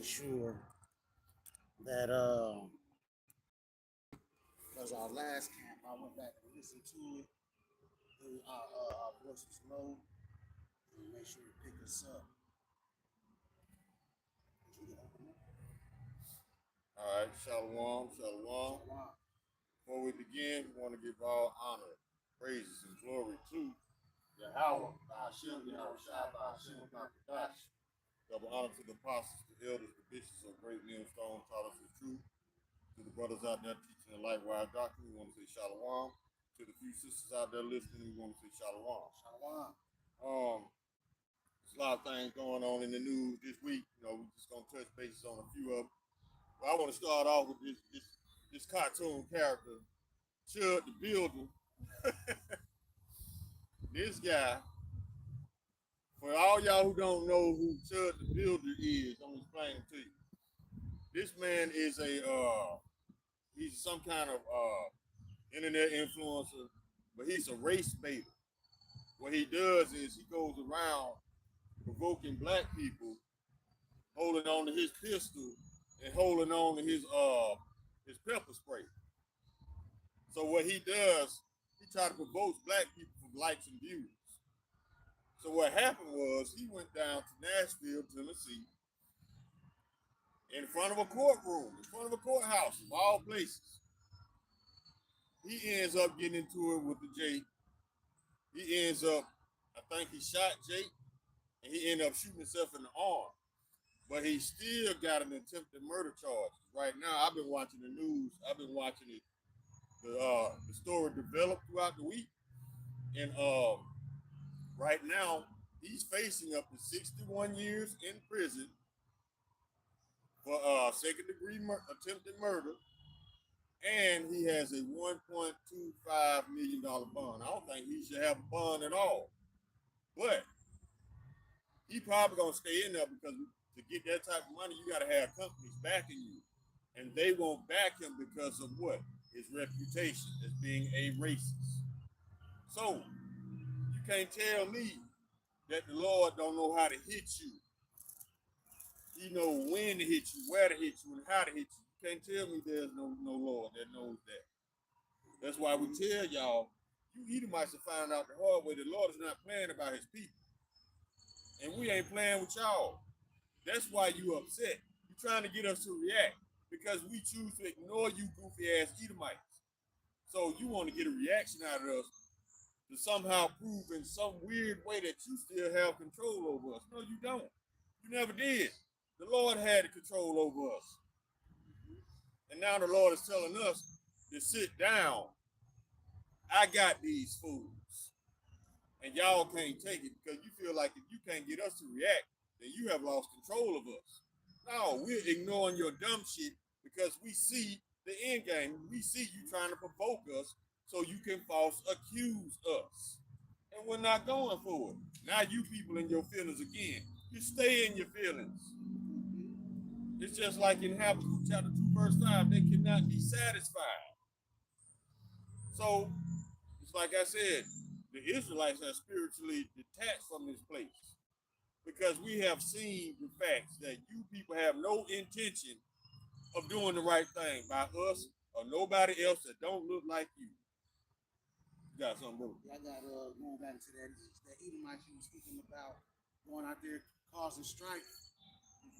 sure that because our last camp, I went back and listened to it. Our voice was low, and make sure to pick us up. All right, shalom, shalom. Shalom. Before we begin, we want to give all honor, praises, and glory to Yahweh, Hashem, Yahweh Shai, Hashem, Kadash. Double honor to the apostles, the elders, the bishops of Great Millstone, taught us the truth. To the brothers out there teaching the light-wise doctrine, we want to say shalom. To the few sisters out there listening, we want to say shalom. Shalom. Um, there's a lot of things going on in the news this week. We're just gonna touch bases on a few of them. But I want to start off with this cartoon character, Chud the Builder. This guy, for all y'all who don't know who Chud the Builder is, I'm gonna explain it to you. This man is he's some kind of internet influencer, but he's a race baiter. What he does is he goes around provoking black people, holding on to his pistol and holding on to his pepper spray. So what he does, he try to provoke black people for likes and views. So what happened was he went down to Nashville, Tennessee, in front of a courtroom, in front of a courthouse, of all places. He ends up getting into it with the Jake. He ends up, I think he shot Jake, and he ended up shooting himself in the arm. But he still got an attempted murder charge. Right now, I've been watching the news. I've been watching it. The story developed throughout the week, and right now he's facing up to 61 years in prison for second degree attempted murder, and he has a $1.25 million bond. I don't think he should have a bond at all, but he probably gonna stay in there because to get that type of money, you got to have companies backing you, and they won't back him because of what? His reputation as being a racist. So you can't tell me that the Lord don't know how to hit you. He know when to hit you, where to hit you, and how to hit you. You can't tell me there's no Lord that knows that. That's why we tell y'all, you Edomites will find out the hard way. The Lord is not playing about his people. And we ain't playing with y'all. That's why you upset. You're trying to get us to react because we choose to ignore you goofy ass Edomites. So you want to get a reaction out of us to somehow prove in some weird way that you still have control over us. No, you don't. You never did. The Lord had control over us. And now the Lord is telling us to sit down. I got these fools. And y'all can't take it because you feel like if you can't get us to react, then you have lost control of us. No, we're ignoring your dumb shit because we see the end game. We see you trying to provoke us so you can false accuse us. And we're not going for it. Now you people in your feelings again. You stay in your feelings. It's just like in Habakkuk chapter 2, verse 5, they cannot be satisfied. So, it's like I said, the Israelites are spiritually detached from this place because we have seen the facts that you people have no intention of doing the right thing by us or nobody else that don't look like you. You got something, bro? Yeah, I got going back to that Edomite you were speaking about going out there causing strife,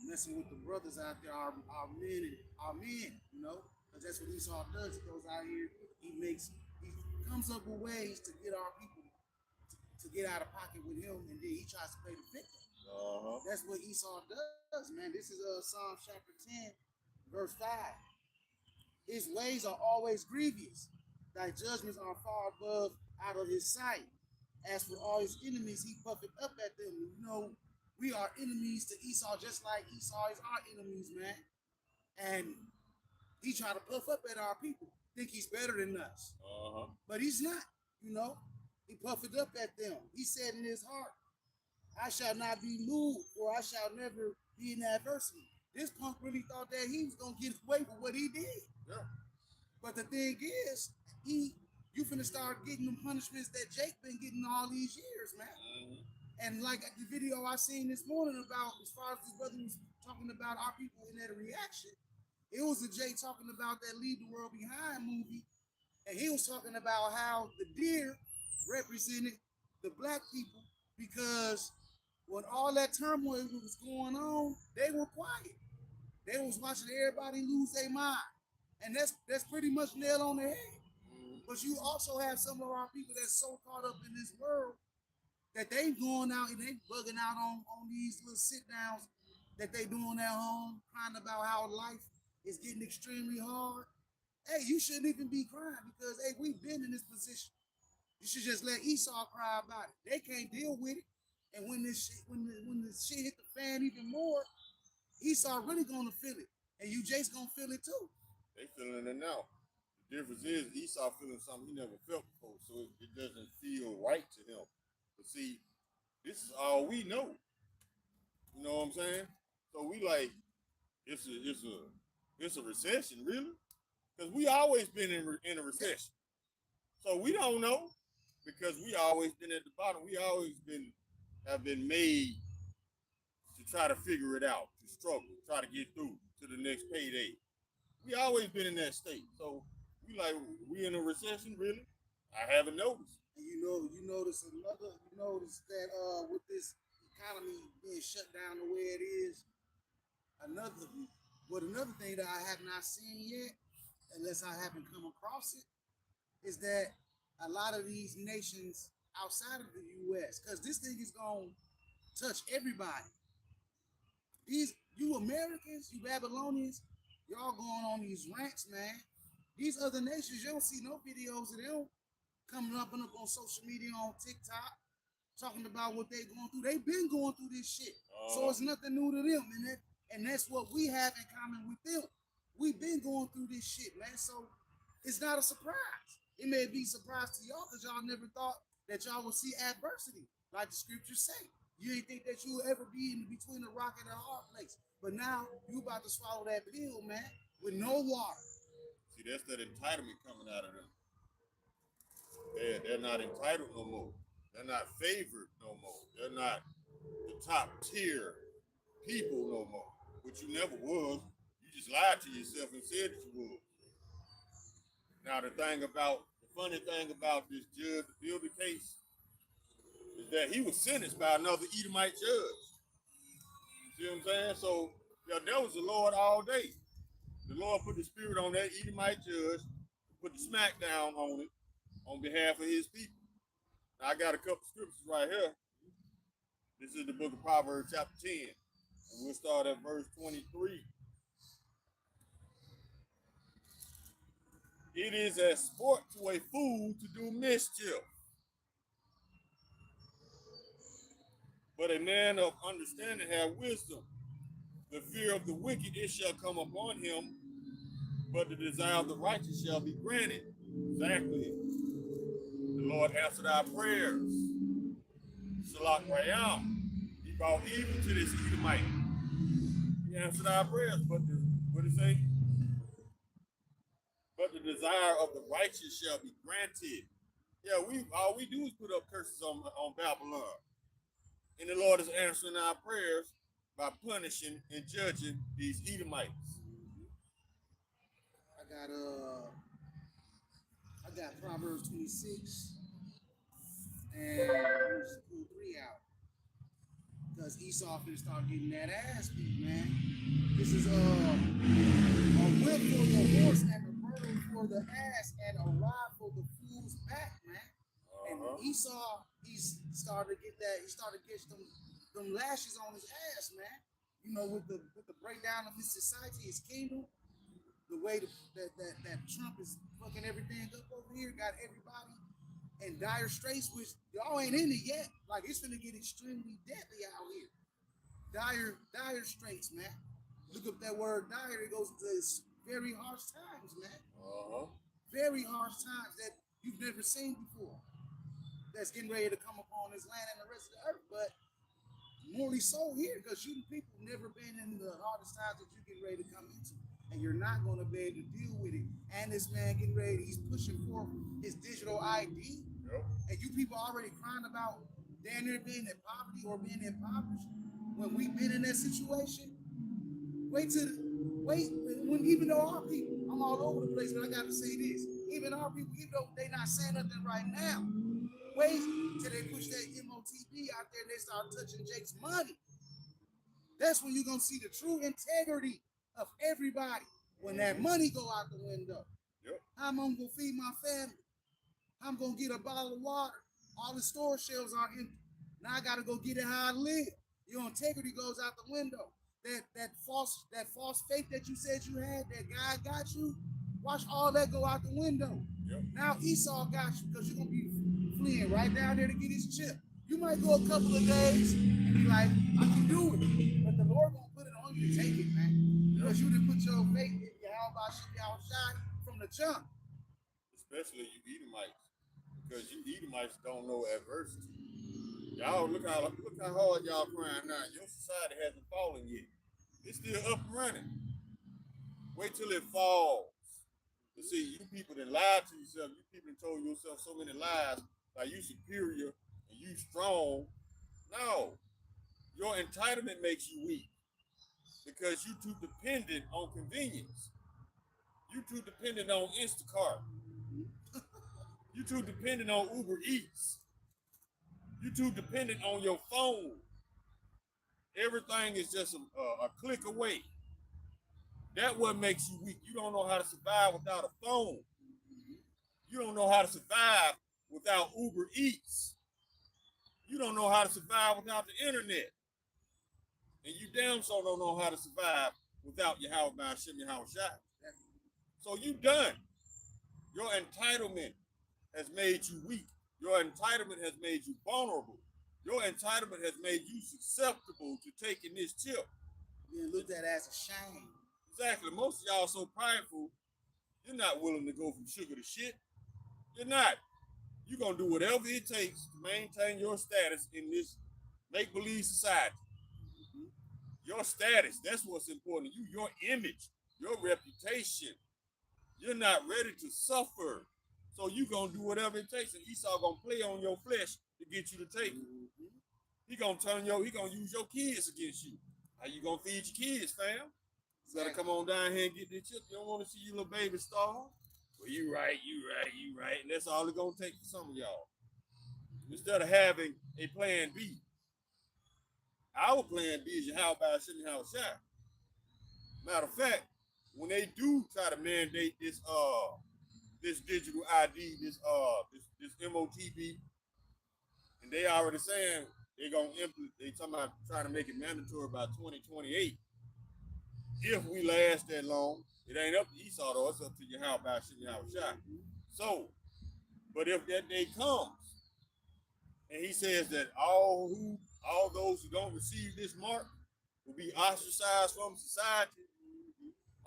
messing with the brothers out there, our men, because that's what Esau does. He goes out here, he comes up with ways to get our people to get out of pocket with him, and then he tries to play the victim. That's what Esau does, man. This is Psalm chapter 10, verse 5. His ways are always grievous. Thy judgments are far above out of his sight. As for all his enemies, he puffeth up at them. We are enemies to Esau, just like Esau is our enemies, man. And he try to puff up at our people, think he's better than us. But he's not, He puffeth up at them. He said in his heart, I shall not be moved, for I shall never be in adversity. This punk really thought that he was going to get away with what he did. Yeah. But the thing is, you finna start getting the punishments that Jake been getting all these years, man. And like the video I seen this morning about as far as his brother was talking about our people in that reaction, it was a Jay talking about that Leave the World Behind movie, and he was talking about how the deer represented the black people because when all that turmoil was going on, they were quiet. They was watching everybody lose their mind, and that's pretty much nail on the head. But you also have some of our people that's so caught up in this world that they going out and they bugging out on these little sit downs that they doing at home, crying about how life is getting extremely hard. Hey, you shouldn't even be crying because hey, we've been in this position. You should just let Esau cry about it. They can't deal with it. And when this shit, when the shit hit the fan even more, Esau really gonna feel it. And you Jace gonna feel it too. They feeling it now. The difference is Esau feeling something he never felt before, so it doesn't feel right to him. But see, this is all we know. You know what I'm saying? So we like it's a recession, really, because we always been in a recession. So we don't know because we always been at the bottom. We always have been made to try to figure it out, to struggle, try to get through to the next payday. We always been in that state. So we in a recession, really? I haven't noticed. And you notice that with this economy being shut down the way it is, another thing that I have not seen yet, unless I haven't come across it, is that a lot of these nations outside of the U.S., because this thing is gonna touch everybody. You Americans, you Babylonians, y'all going on these rants, man. These other nations, you don't see no videos of them coming up and up on social media, on TikTok, talking about what they going through. They've been going through this shit. So it's nothing new to them. And that's what we have in common with them. We've been going through this shit, man. So it's not a surprise. It may be a surprise to y'all because y'all never thought that y'all would see adversity, like the scriptures say. You ain't think that you will ever be in between a rock and a hard place. But now you about to swallow that pill, man, with no water. See, that's that entitlement coming out of them. They're not entitled no more. They're not favored no more. They're not the top tier people no more. Which you never was. You just lied to yourself and said that you would. Now the funny thing about this Judge Builder case is that he was sentenced by another Edomite judge. You see what I'm saying? So yeah, that was the Lord all day. The Lord put the spirit on that Edomite judge, put the smackdown on it on behalf of his people. Now I got a couple scriptures right here. This is the book of Proverbs chapter 10. And we'll start at verse 23. It is as sport to a fool to do mischief. But a man of understanding have wisdom. The fear of the wicked, it shall come upon him, but the desire of the righteous shall be granted. Exactly. The Lord answered our prayers. Salak Rayam. He brought evil to this Edomite. He answered our prayers, but what did it say? But the desire of the righteous shall be granted. Yeah, all we do is put up curses on Babylon. And the Lord is answering our prayers by punishing and judging these Edomites. I got Proverbs 26 and I'm just pull 3 out. Because Esau finna start getting that ass beat, man. This is a whip for the horse and a bridle for the ass and a rod for the fool's back, man. And Esau, he started to get them lashes on his ass, man. You know, with the breakdown of his society, his kingdom, the way that Trump is fucking everything up over here, got everybody in dire straits, which y'all ain't in it yet. Like it's gonna get extremely deadly out here. Dire straits, man. Look up that word dire, it goes to very harsh times, man. Very harsh times that you've never seen before. That's getting ready to come upon this land and the rest of the earth, but morely so here, because you people never been in the hardest times that you're getting ready to come into. And you're not going to be able to deal with it. And this man getting ready, he's pushing forth his digital ID. Yep. And you people already crying about damn near being in poverty or being impoverished when we've been in that situation. wait when even though our people, I'm all over the place, but I gotta say this. Even our people, even though they not saying nothing right now, wait till they push that MOTB out there and they start touching Jake's money. That's when you're gonna see the true integrity of everybody. When that money go out the window. Yep. How am I gonna feed my family? I'm gonna get a bottle of water. All the store shelves are empty. Now I gotta go get it how I live. Your integrity goes out the window. That false faith that you said you had, that God got you, watch all that go out the window. Yep. Now Esau got you because you're gonna be fleeing right down there to get his chip. You might go a couple of days and be like, I can do it. But the Lord gonna put it on you to take it, man. Because you didn't put your faith in Yahweh Shai from the jump. Especially you Edomites, because you Edomites don't know adversity. Y'all look how hard y'all crying now. Your society hasn't fallen yet. It's still up and running. Wait till it falls. You see, you people that lied to yourself, you people that told yourself so many lies, like you superior and you strong. No, your entitlement makes you weak because you too dependent on convenience. You too dependent on Instacart. You too dependent on Uber Eats. You too dependent on your phone. Everything is just a click away. That what makes you weak. You don't know how to survive without a phone. You don't know how to survive without Uber Eats. You don't know how to survive without the internet. And you damn so don't know how to survive without Yahweh Shem Yahweh Shai. So you done. Your entitlement has made you weak. Your entitlement has made you vulnerable. Your entitlement has made you susceptible to taking this chip. Being looked at as a shame. Exactly. Most of y'all so prideful, you're not willing to go from sugar to shit. You're not. You're going to do whatever it takes to maintain your status in this make-believe society. Your status, that's what's important to you. Your image, your reputation. You're not ready to suffer. So you're going to do whatever it takes. And Esau going to play on your flesh to get you to take it. He going to use your kids against you. How you going to feed your kids, fam? You better come on down here and get this chip. You don't want to see your little baby starve. Well, you right. And that's all it's going to take for some of y'all. Instead of having a plan B. Our plan B is Yahweh Shem Yahweh Shai. Matter of fact, when they do try to mandate this digital ID, this MOTB, and they already saying they're gonna implement. They talking about trying to make it mandatory by 2028. If we last that long, it ain't up to Esau though. It's up to Yahweh Shem Yahweh Shai. So, but if that day comes, and he says that all those who don't receive this mark will be ostracized from society,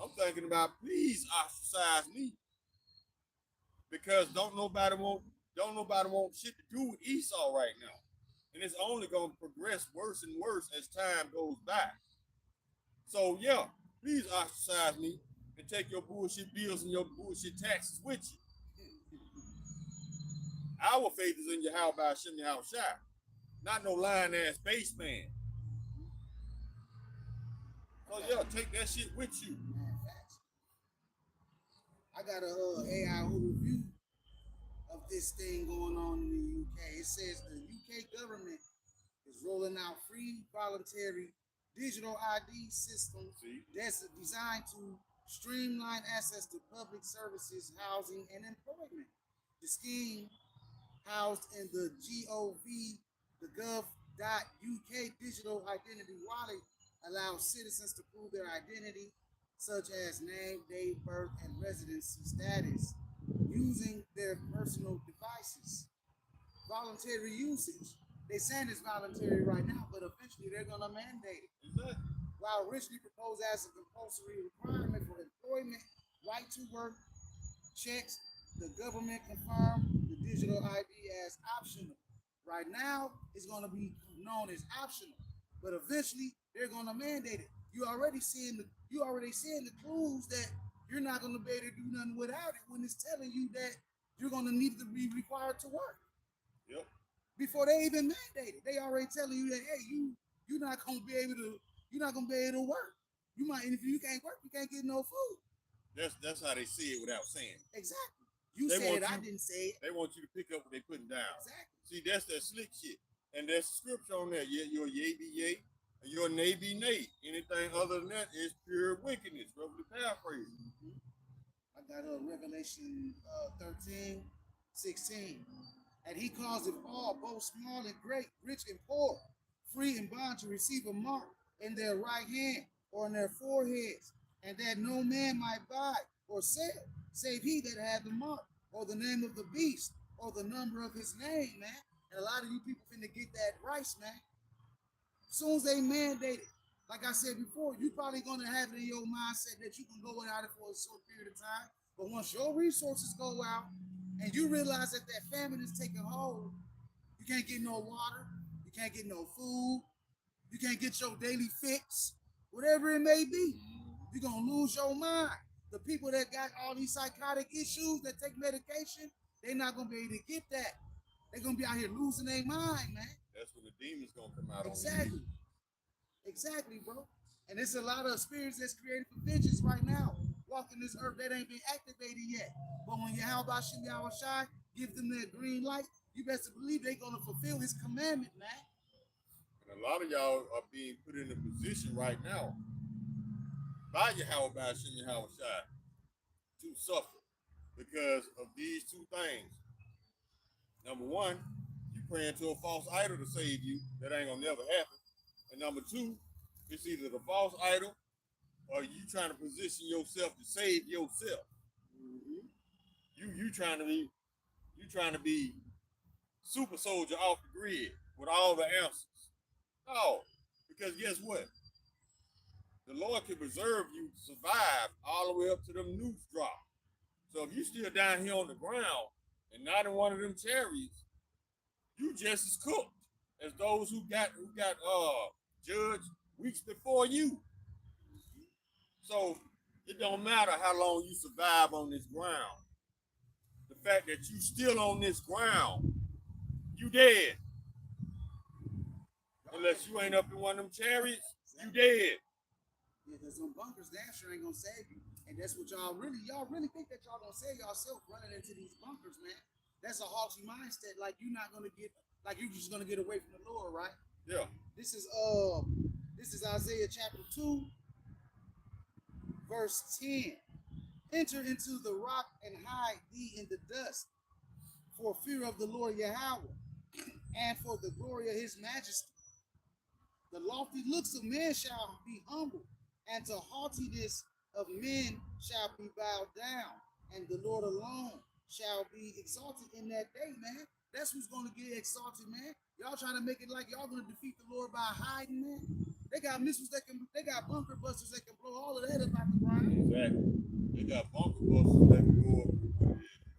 I'm thinking about please ostracize me. Because don't nobody want shit to do with Esau right now. And it's only gonna progress worse and worse as time goes by. So yeah, please ostracize me and take your bullshit bills and your bullshit taxes with you. Our faith is in Yahweh Shem Yahweh Shai, not no lying ass spaceman. So yeah, take that shit with you. I got a AI review of this thing going on in the UK. It says the UK government is rolling out free voluntary digital ID system that's designed to streamline access to public services, housing, and employment. The scheme, housed in the gov.uk digital identity wallet, allows citizens to prove their identity, such as name, date, birth, and residency status, using their personal devices. Voluntary usage. They're saying it's voluntary right now, but eventually they're going to mandate it. Exactly. While originally proposed as a compulsory requirement for employment, right to work checks, the government confirmed the digital ID as optional. Right now, it's going to be known as optional, but eventually they're going to mandate it. You already seeing the clues that you're not going to be able to do nothing without it when it's telling you that you're going to need to be required to work. Yep. Before they even mandate it, they already telling you that hey, you're not going to be able to work. You might, and if you can't work, you can't get no food. That's how they see it without saying it. Exactly. You They said want it, I you- didn't say it. They want you to pick up what they're putting down. Exactly. See, that's that slick shit. And there's scripture on there. Your yea be yea, and your nay be nay. Anything other than that is pure wickedness. Roughly paraphrasing. I got Revelation 13, 16. And he causeth all, both small and great, rich and poor, free and bond, to receive a mark in their right hand or in their foreheads, and that no man might buy or sell, save he that had the mark, or the name of the beast, or the number of his name, man. And a lot of you people finna get that rice, man. As soon as they mandate it, like I said before, you probably gonna have it in your mindset that you can go without it for a short period of time. But once your resources go out and you realize that that famine is taking hold, you can't get no water, you can't get no food, you can't get your daily fix, whatever it may be, you're gonna lose your mind. The people that got all these psychotic issues that take medication, they're not gonna be able to get that. They're gonna be out here losing their mind, man. That's when the demons gonna come out Exactly. on Exactly, bro. And there's a lot of spirits that's created for vengeance right now, walking this earth that ain't been activated yet. But when Yahweh Shem Yahweh Shai give them that green light, you best believe they're gonna fulfill his commandment, man. you. And a lot of y'all are being put in a position right now by Yahweh Shem Yahweh Shai to suffer because of these two things. Number one, you praying to a false idol to save you. That ain't gonna never happen. And number two, it's either the false idol or you trying to position yourself to save yourself. Mm-hmm. You trying to be super soldier off the grid with all the answers. No, because guess what? The Lord can preserve you to survive all the way up to them nukes drop. So if you still down here on the ground and not in one of them chariots, you just as cooked as those who got judged weeks before you. So it don't matter how long you survive on this ground. The fact that you still on this ground, you dead. Unless you ain't up in one of them chariots, you dead. Yeah, there's some bunkers damn sure ain't gonna save you. And that's what y'all really think that y'all gonna save yourself running into these bunkers, man. That's a haughty mindset, like you're not gonna get, like you're just gonna get away from the Lord, right? Yeah. This is Isaiah chapter 2, verse 10. Enter into the rock and hide thee in the dust, for fear of the Lord Yahweh, and for the glory of his majesty. The lofty looks of men shall be humbled, and to haughtiness of men shall be bowed down, and the Lord alone shall be exalted in that day, man. That's who's gonna get exalted, man. Y'all trying to make it like y'all gonna defeat the Lord by hiding, man. They got missiles they got bunker busters that can blow all of that up out the ground. Exactly. They got bunker busters that can go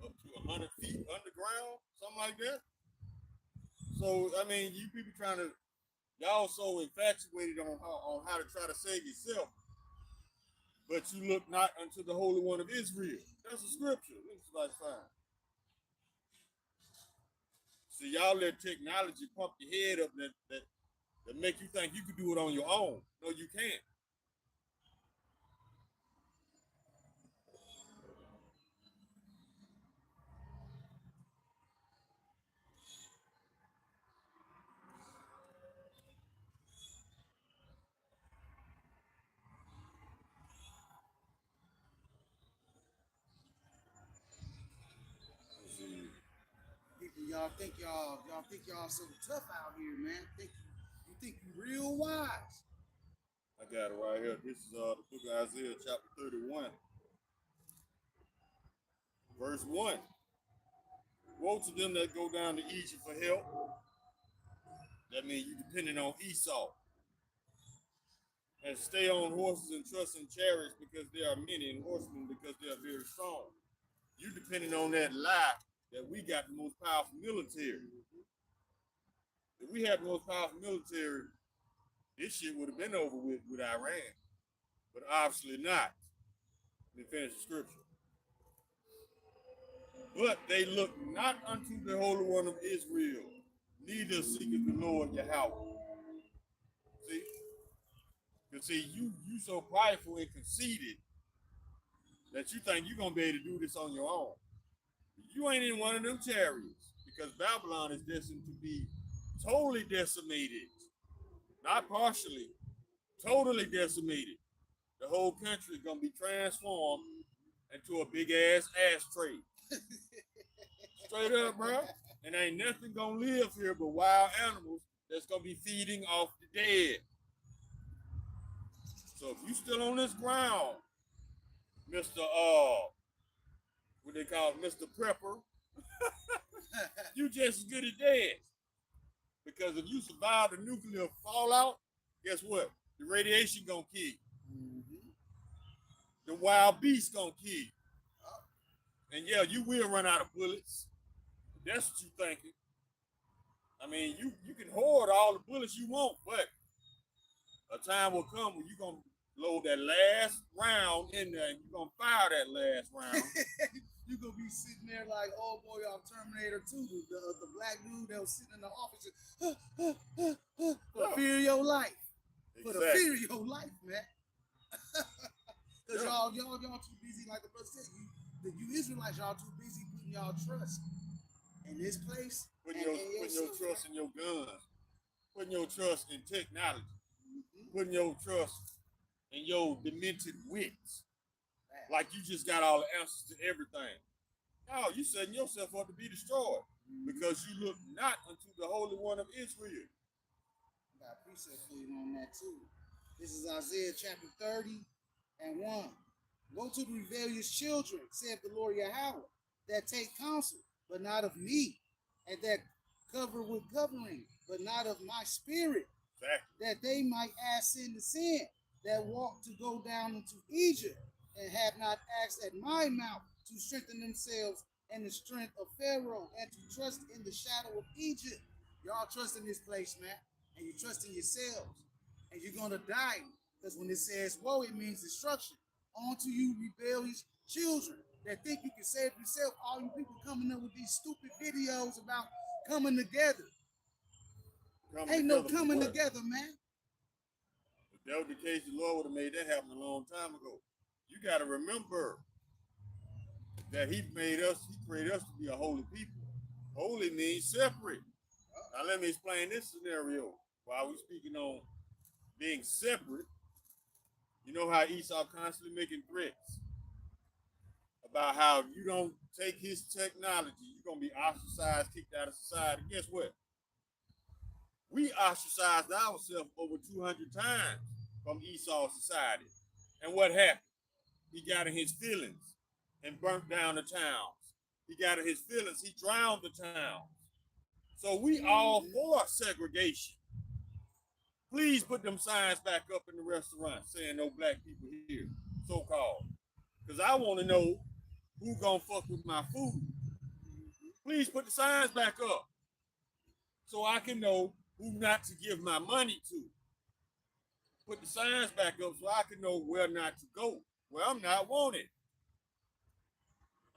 up to 100 feet underground, something like that. So I mean, you people y'all so infatuated on how to try to save yourself, but you look not unto the Holy One of Israel. That's a scripture. It's like fine. So y'all let technology pump your head up that make you think you could do it on your own. No, you can't. People, y'all think y'all so tough out here, man. You think you real wise. I got it right here. This is the book of Isaiah, chapter 31, verse 1. Woe to them that go down to Egypt for help. That means you depending on Esau. And stay on horses and trust in chariots because there are many, and horsemen because they are very strong. You depending on that lie that we got the most powerful military. If we had the most powerful military, this shit would have been over with Iran. But obviously not. Let me finish the scripture. But they look not unto the Holy One of Israel, neither seeketh the Lord Yahweh. See? Cause see, you so prideful and conceited that you think you're gonna be able to do this on your own. You ain't in one of them chariots because Babylon is destined to be totally decimated, not partially, totally decimated. The whole country is gonna be transformed into a big ass ashtray. Straight up, bro. And ain't nothing gonna live here but wild animals that's gonna be feeding off the dead. So if you still on this ground, Mr. What they call it, Mr. Prepper, you just as good as dead. Because if you survive the nuclear fallout, guess what? The radiation gonna kill you. Mm-hmm. The wild beast gonna kill you. And yeah, you will run out of bullets. That's what you thinking. I mean, you can hoard all the bullets you want, but a time will come when you're gonna load that last round in there and you're gonna fire that last round. You're gonna be sitting there like old boy off Terminator 2, the black dude that was sitting in the office for fear of your life. For the fear of your life, man. Because y'all too busy, like the brother said, you Israelites, y'all too busy putting y'all trust in this place. Putting your trust in your guns, putting your trust in technology, putting your trust in your demented wits. Like you just got all the answers to everything. No, you setting yourself up to be destroyed because you look not unto the Holy One of Israel. I got a precept for you on that too. This is Isaiah chapter 30 and 1. Go to the rebellious children, saith the Lord Yahweh, that take counsel, but not of me, and that cover with covering, but not of my spirit, that they might add sin to sin, that walk to go down into Egypt, and have not asked at my mouth to strengthen themselves in the strength of Pharaoh, and to trust in the shadow of Egypt. Y'all trust in this place, man, and you trust in yourselves, and you're gonna die, because when it says woe, it means destruction. On to you rebellious children that think you can save yourself. All you people coming up with these stupid videos about coming together. Ain't no coming together, man. If that was the case, the Lord would have made that happen a long time ago. You got to remember that He created us to be a holy people. Holy means separate. Now let me explain this scenario while we're speaking on being separate. You know how Esau constantly making threats about how if you don't take his technology, you're going to be ostracized, kicked out of society. Guess what? We ostracized ourselves over 200 times from Esau's society. And what happened? He got in his feelings and burnt down the towns. He got in his feelings, he drowned the towns. So we all for segregation. Please put them signs back up in the restaurant saying no black people here, so-called. Because I want to know who gonna fuck with my food. Please put the signs back up so I can know who not to give my money to. Put the signs back up so I can know where not to go, where I'm not wanted.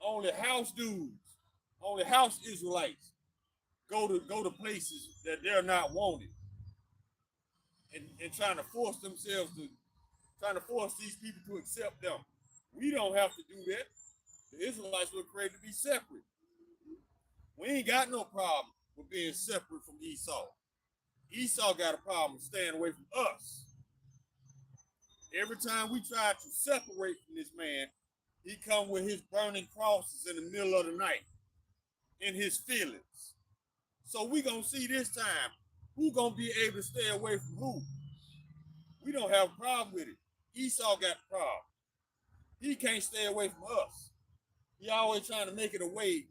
Only house dudes, only house Israelites go to places that they're not wanted. And trying to force these people to accept them. We don't have to do that. The Israelites were created to be separate. We ain't got no problem with being separate from Esau. Esau got a problem staying away from us. Every time we try to separate from this man, he come with his burning crosses in the middle of the night in his feelings. So we gonna see this time who gonna be able to stay away from who. We don't have a problem with it. Esau got a problem. He can't stay away from us. He always trying to make it a way,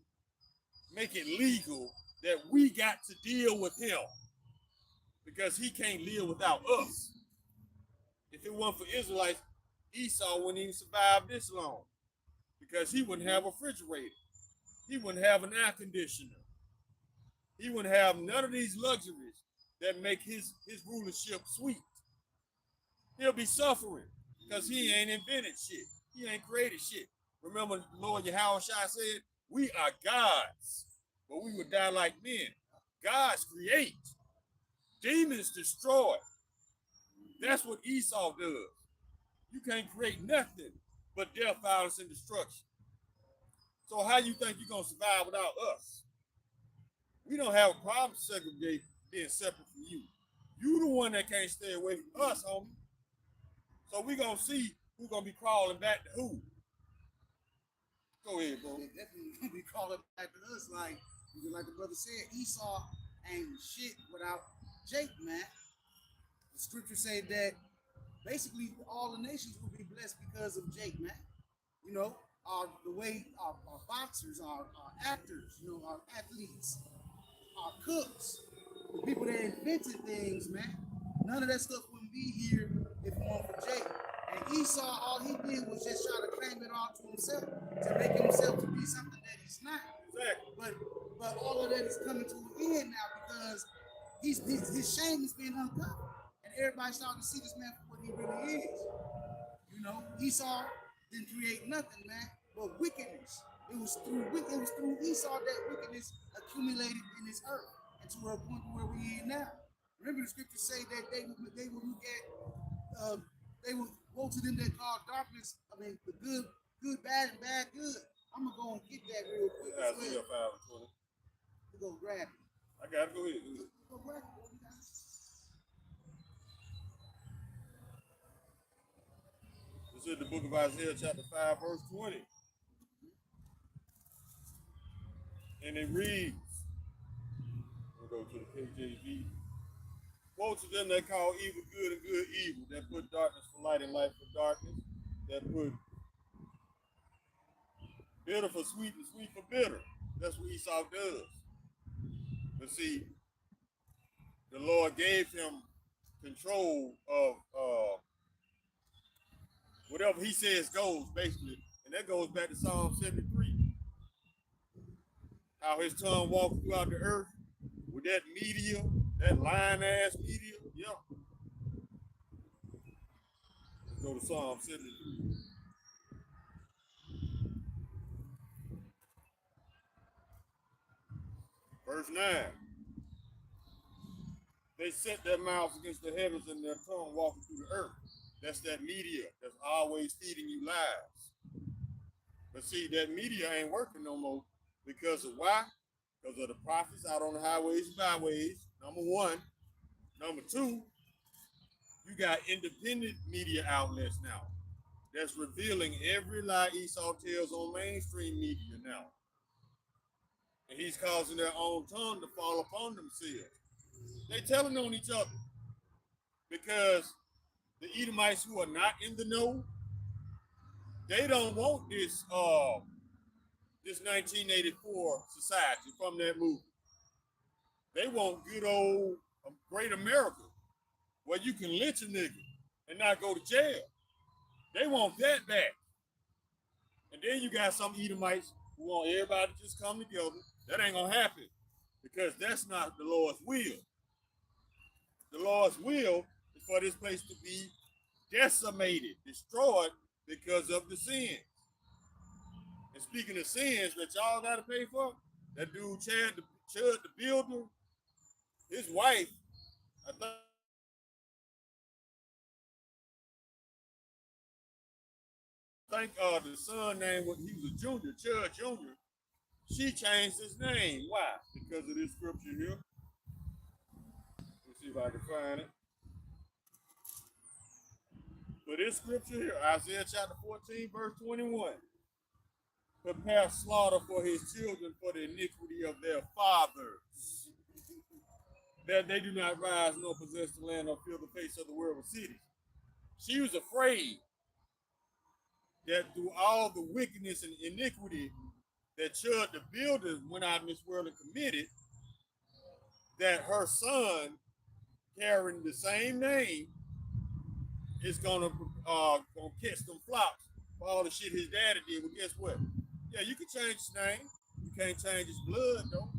make it legal that we got to deal with him because he can't live without us. If it weren't for Israelites, Esau wouldn't even survive this long because he wouldn't have a refrigerator. He wouldn't have an air conditioner. He wouldn't have none of these luxuries that make his rulership sweet. He'll be suffering because he ain't invented shit. He ain't created shit. Remember Lord Yahweh said, we are gods, but we would die like men. Gods create. Demons destroy. That's what Esau does. You can't create nothing but death, violence, and destruction. So how you think you're gonna survive without us? We don't have a problem segregating, being separate from you. You the one that can't stay away from us, homie. So we gonna see who's gonna be crawling back to who. Go ahead, bro. They definitely gonna be calling back to us like the brother said, Esau ain't shit without Jake, man. The scripture say that basically all the nations will be blessed because of Jake, man. You know, the way our boxers, our actors, you know, our athletes, our cooks, the people that invented things, man. None of that stuff wouldn't be here if it weren't for Jake. And Esau, all he did was just try to claim it all to himself, to make himself to be something that he's not. Exactly. But all of that is coming to an end now because his shame is being uncovered. And everybody's starting to see this man for what he really is. You know, Esau didn't create nothing, man, but wickedness. It was through Esau that wickedness accumulated in this earth and to a point where we are now. Remember the scriptures say that they will look at they will woe to them that call darkness. I mean the good bad and bad good. I'm gonna go and get that real quick. Isaiah 5:20. We go grab it. I got it. Go ahead. Go grab it. This is the book of Isaiah, chapter 5, verse 20. And it reads, we'll go to the KJV. Woe to them that call evil good and good evil, that put darkness for light and light for darkness, that put bitter for sweet and sweet for bitter. That's what Esau does. But see, the Lord gave him control of whatever he says goes, basically. And that goes back to Psalm 73. How his tongue walked throughout the earth with that media, that lion-ass media. Yeah. Let's go to Psalm 73. Verse 9. They set their mouths against the heavens and their tongue walking through the earth. That's that media that's always feeding you lies. But see, that media ain't working no more because of why? Because of the prophets out on the highways and byways, number one. Number two, you got independent media outlets now that's revealing every lie Esau tells on mainstream media now. And he's causing their own tongue to fall upon themselves. They telling on each other because the Edomites who are not in the know, they don't want this 1984 society from that movie. They want good old great America where you can lynch a nigga and not go to jail. They want that back. And then you got some Edomites who want everybody to just come together. That ain't gonna happen because that's not the Lord's will. The Lord's will is for this place to be decimated, destroyed because of the sins. And speaking of sins that y'all got to pay for, that dude Chad the Builder, his wife, I think the son name was, he was a junior, Chad Junior. She changed his name. Why? Because of this scripture here. Let's see if I can find it. But this scripture here, Isaiah chapter 14, verse 21. Prepare slaughter for his children for the iniquity of their fathers, that they do not rise nor possess the land or fill the face of the world with cities. She was afraid that through all the wickedness and iniquity that Chud the Builder went out in this world and committed, that her son, carrying the same name, is gonna catch them flops for all the shit his daddy did. Well, guess what? Yeah, you can change his name. You can't change his blood, though.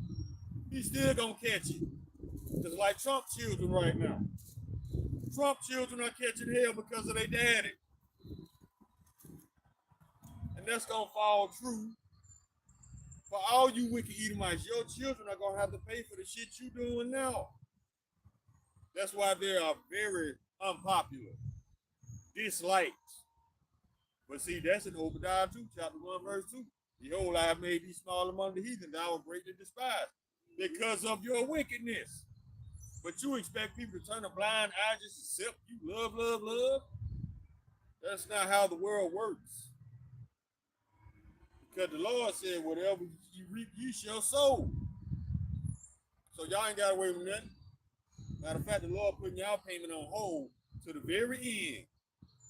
He's still gonna catch it. Just like Trump children right now. Trump children are catching hell because of their daddy. And that's gonna fall true for all you wicked Edomites. Your children are gonna have to pay for the shit you doing now. That's why there are very unpopular, disliked. But see, that's in Obadiah 2, chapter 1, verse 2. Behold, I have made thee small among the heathen, thou art greatly despised because of your wickedness. But you expect people to turn a blind eye just to accept you love, love, love? That's not how the world works. Because the Lord said, whatever you reap, you shall sow. So y'all ain't got away with nothing. Matter of fact, the Lord putting y'all payment on hold to the very end.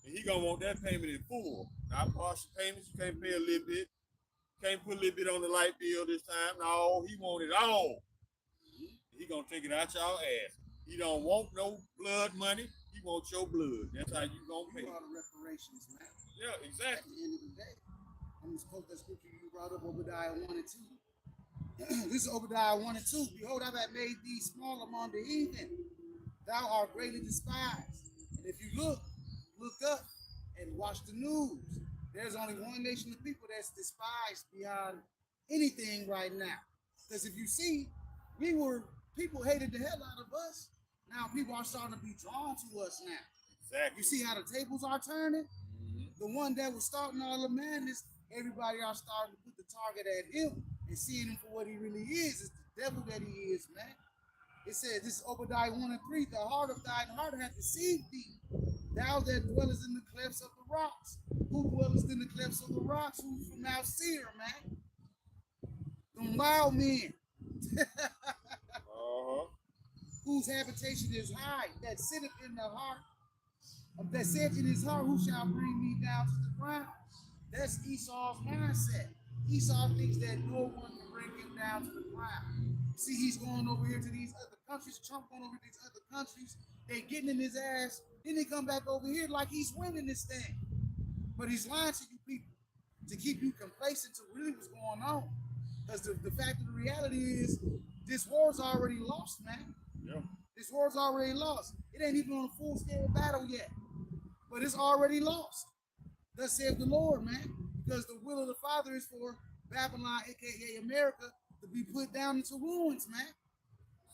And he gonna want that payment in full. Not partial payments, you can't pay a little bit. Can't put a little bit on the light bill this time. No, he want it all. He gonna take it out y'all ass. He don't want no blood money. He wants your blood. That's how you gonna pay. You are the reparations, man. Yeah, At exactly. the end of the day, I'm just quote that scripture you brought up, Obadiah 1 and 2. This is Obadiah 1 and 2. Behold, I have made thee small among the heathen. Thou art greatly despised. And if you look up and watch the news. There's only one nation of people that's despised beyond anything right now. Because if you see, people hated the hell out of us. Now people are starting to be drawn to us now. Exactly. You see how the tables are turning? Mm-hmm. The one that was starting all the madness, everybody are starting to put the target at him and seeing him for what he really is. It's the devil that he is, man. It says, this is Obadiah 1 and 3, the heart of thine heart hath deceived thee. Thou that dwellest in the clefts of the rocks. Who dwellest in the clefts of the rocks? Who's from Mount Seir, man? Them wild men. Whose habitation is high, that sitteth in the heart, that saith in his heart, who shall bring me down to the ground? That's Esau's mindset. Esau thinks that no one can bring him down to the ground. See, he's going over here to these other countries, Trump going over to these other countries, they getting in his ass, then they come back over here like he's winning this thing. But he's lying to you people to keep you complacent to really what's going on. Because the fact of the reality is, this war's already lost, man. Yeah. This war's already lost. It ain't even on a full-scale battle yet. But it's already lost. Thus saith the Lord, man. Because the will of the Father is for Babylon, aka America, to be put down into ruins, man.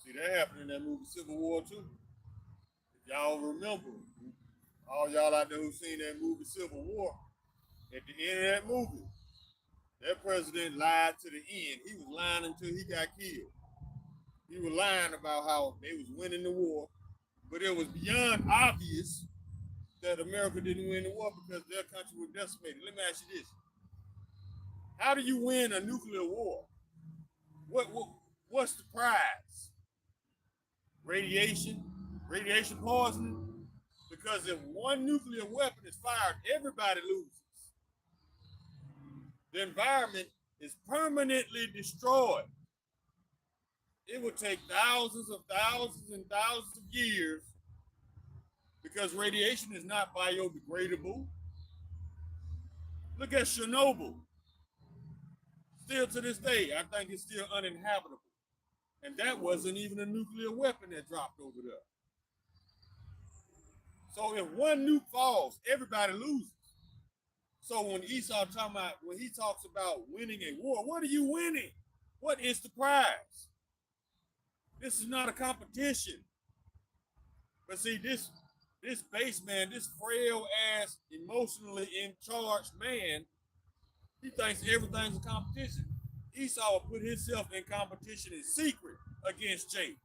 See, that happened in that movie Civil War too. If y'all remember, all y'all out there who seen that movie Civil War, at the end of that movie, that president lied to the end. He was lying until he got killed. He was lying about how they was winning the war, but it was beyond obvious that America didn't win the war because their country was decimated. Let me ask you this. How do you win a nuclear war? What's the prize? Radiation poisoning? Because if one nuclear weapon is fired, everybody loses. The environment is permanently destroyed. It would take thousands and thousands of years because radiation is not biodegradable. Look at Chernobyl. Still to this day, I think it's still uninhabitable. And that wasn't even a nuclear weapon that dropped over there. So if one nuke falls, everybody loses. So when when he talks about winning a war, what are you winning? What is the prize? This is not a competition. But see, this base man, this frail ass, emotionally in charge man, he thinks everything's a competition. Esau will put himself in competition in secret against Jake.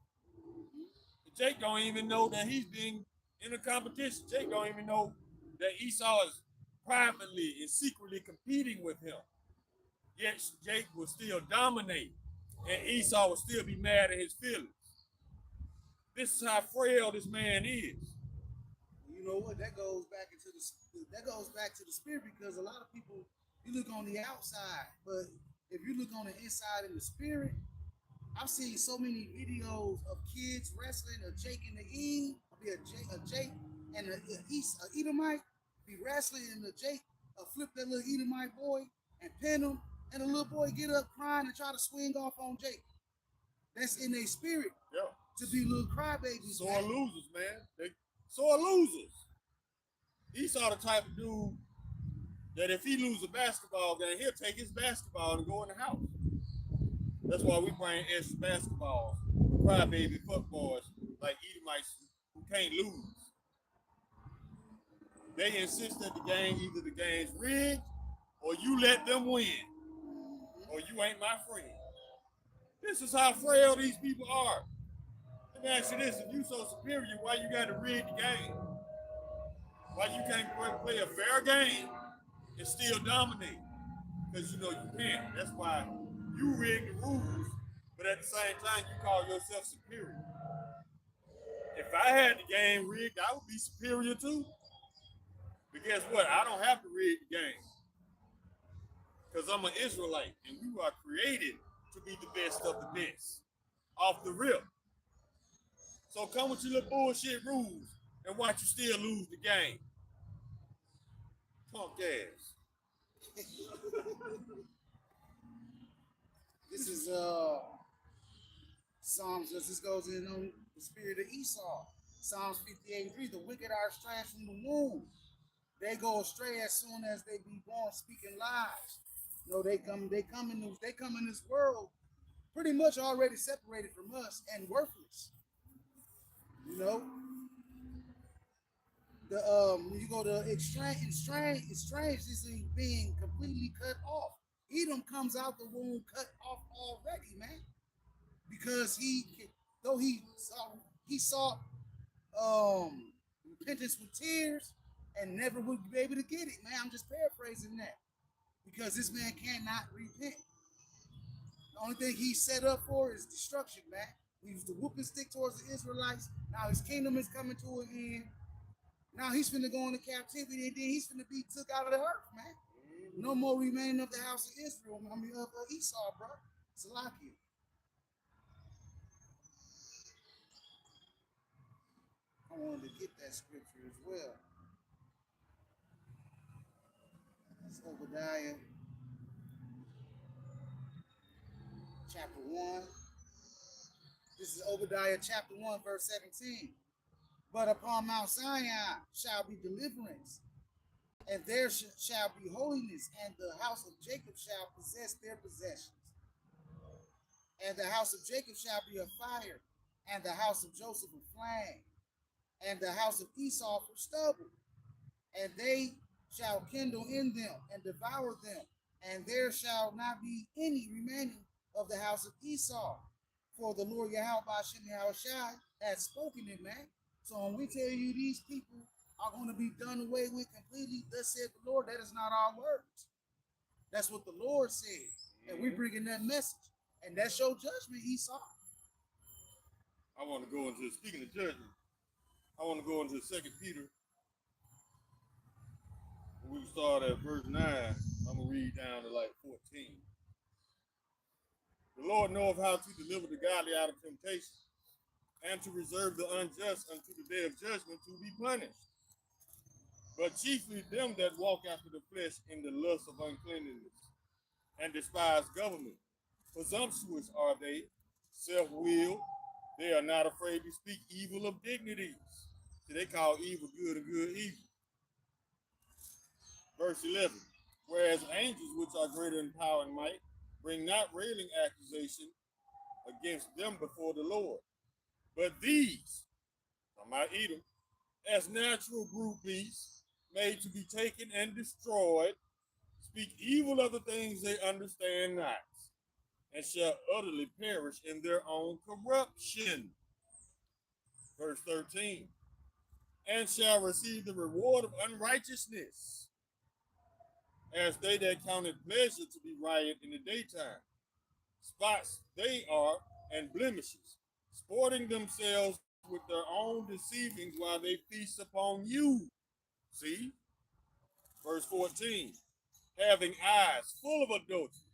Jake don't even know that he's being in a competition. Jake don't even know that Esau is privately and secretly competing with him. Yet Jake will still dominate, and Esau will still be mad at his feelings. This is how frail this man is. You know what? That goes back to the spirit, because a lot of people, you look on the outside, but if you look on the inside in the spirit, I've seen so many videos of kids wrestling, a Jake and the Eve, a Jake and a Edomite be wrestling, and the Jake flip that little Edomite boy and pin him, and the little boy get up crying and try to swing off on Jake. That's in their spirit. Yeah. To be little crybabies. Sore losers, man. They sore losers. Esau the type of dude that if he loses a basketball game, he'll take his basketball and go in the house. That's why we bring extra basketballs. Crybaby fuckboys like Edomites who can't lose. they insist that the game, either the game's rigged or you let them win, or you ain't my friend. This is how frail these people are. Let me ask you this: if you so superior, why you got to rig the game? Why you can't play a fair game and still dominate? Because you know you can't. That's why you rig the rules, but at the same time you call yourself superior. If I had the game rigged, I would be superior too. But guess what? I don't have to rig the game because I'm an Israelite, and we are created to be the best of the best off the rip. So come with your little bullshit rules and watch you still lose the game. Punk ass. This is Psalms. This goes in on the spirit of Esau. Psalms 58:3. The wicked are estranged from the womb. They go astray as soon as they be born, speaking lies. No, they come in this world pretty much already separated from us and worthless. You know, the when you go to estranged is being completely cut off. Edom comes out the womb cut off already, man, because he sought repentance with tears and never would be able to get it, man. I'm just paraphrasing that because this man cannot repent. The only thing he's set up for is destruction, man. He used the whooping stick towards the Israelites. Now his kingdom is coming to an end. Now he's finna go into captivity, and then he's finna be took out of the earth, man. No more remaining of the house of Israel. I mean, of Esau, bro. Salakia. I wanted to get that scripture as well. It's Obadiah chapter 1. This is Obadiah chapter 1, verse 17. But upon Mount Zion shall be deliverance, and there shall be holiness, and the house of Jacob shall possess their possessions. And the house of Jacob shall be a fire, and the house of Joseph a flame, and the house of Esau for stubble. And they shall kindle in them and devour them, and there shall not be any remaining of the house of Esau. For the Lord Yahweh Ba'ashem Yahushai has spoken it, man. So when we tell you these people are going to be done away with completely, thus said the Lord, that is not our words. That's what the Lord said. And we're bringing that message. And that's your judgment, Esau. I want to go into, speaking of judgment, I want to go into 2 Peter. We start at verse 9. I'm going to read down to like 14. The Lord knoweth how to deliver the godly out of temptation, and to reserve the unjust unto the day of judgment to be punished. But chiefly them that walk after the flesh in the lust of uncleanness, and despise government. Presumptuous are they, self-willed. They are not afraid to speak evil of dignities. See, they call evil good and good evil. Verse 11. Whereas angels, which are greater in power and might, bring not railing accusation against them before the Lord. But these, from my Edom, as natural brute beasts, made to be taken and destroyed, speak evil of the things they understand not, and shall utterly perish in their own corruption. Verse 13. And shall receive the reward of unrighteousness, as they that counted pleasure to be riot in the daytime. Spots they are, and blemishes, sporting themselves with their own deceivings while they feast upon you. See? Verse 14. Having eyes full of adultery,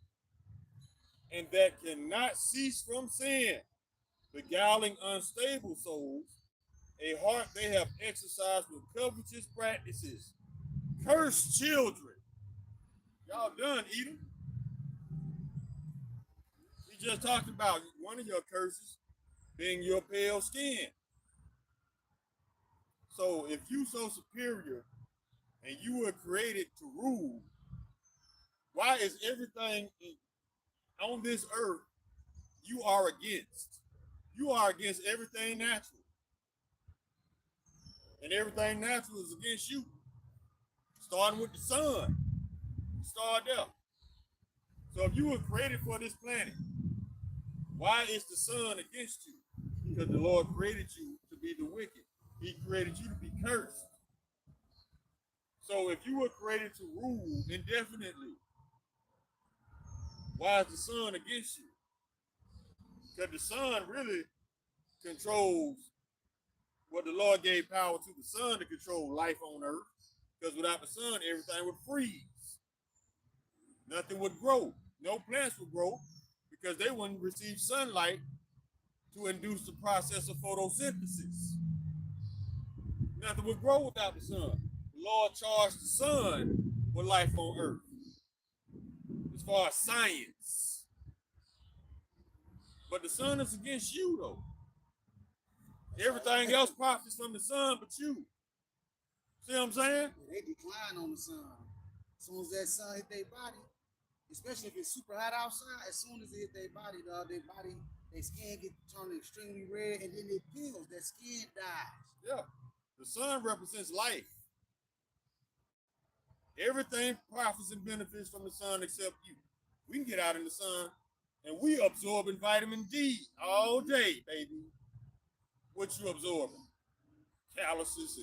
and that cannot cease from sin, beguiling unstable souls, a heart they have exercised with covetous practices. Cursed children. Y'all done, Edom. We just talked about one of your curses being your pale skin. So if you so superior and you were created to rule, why is everything on this earth you are against? You are against everything natural. And everything natural is against you. starting with the sun. Start there. So if you were created for this planet, why is the sun against you? Because the Lord created you to be the wicked. He created you to be cursed. So if you were created to rule indefinitely, why is the sun against you? Because the sun really controls what the Lord gave power to the sun to control life on earth. Because without the sun, everything would freeze. Nothing would grow. No plants would grow because they wouldn't receive sunlight to induce the process of photosynthesis. Nothing would grow without the sun. The Lord charged the sun with life on earth. As far as science. But the sun is against you, though. Everything else profits from the sun but you. See what I'm saying? They decline on the sun. As soon as that sun hit their body, especially if it's super hot outside, as soon as it hit their body, dog, their skin get turned extremely red, and then it peels. Their skin dies. Yeah. The sun represents life. Everything profits and benefits from the sun except you. We can get out in the sun and we absorbing vitamin D all day, baby. What you absorbing? Calluses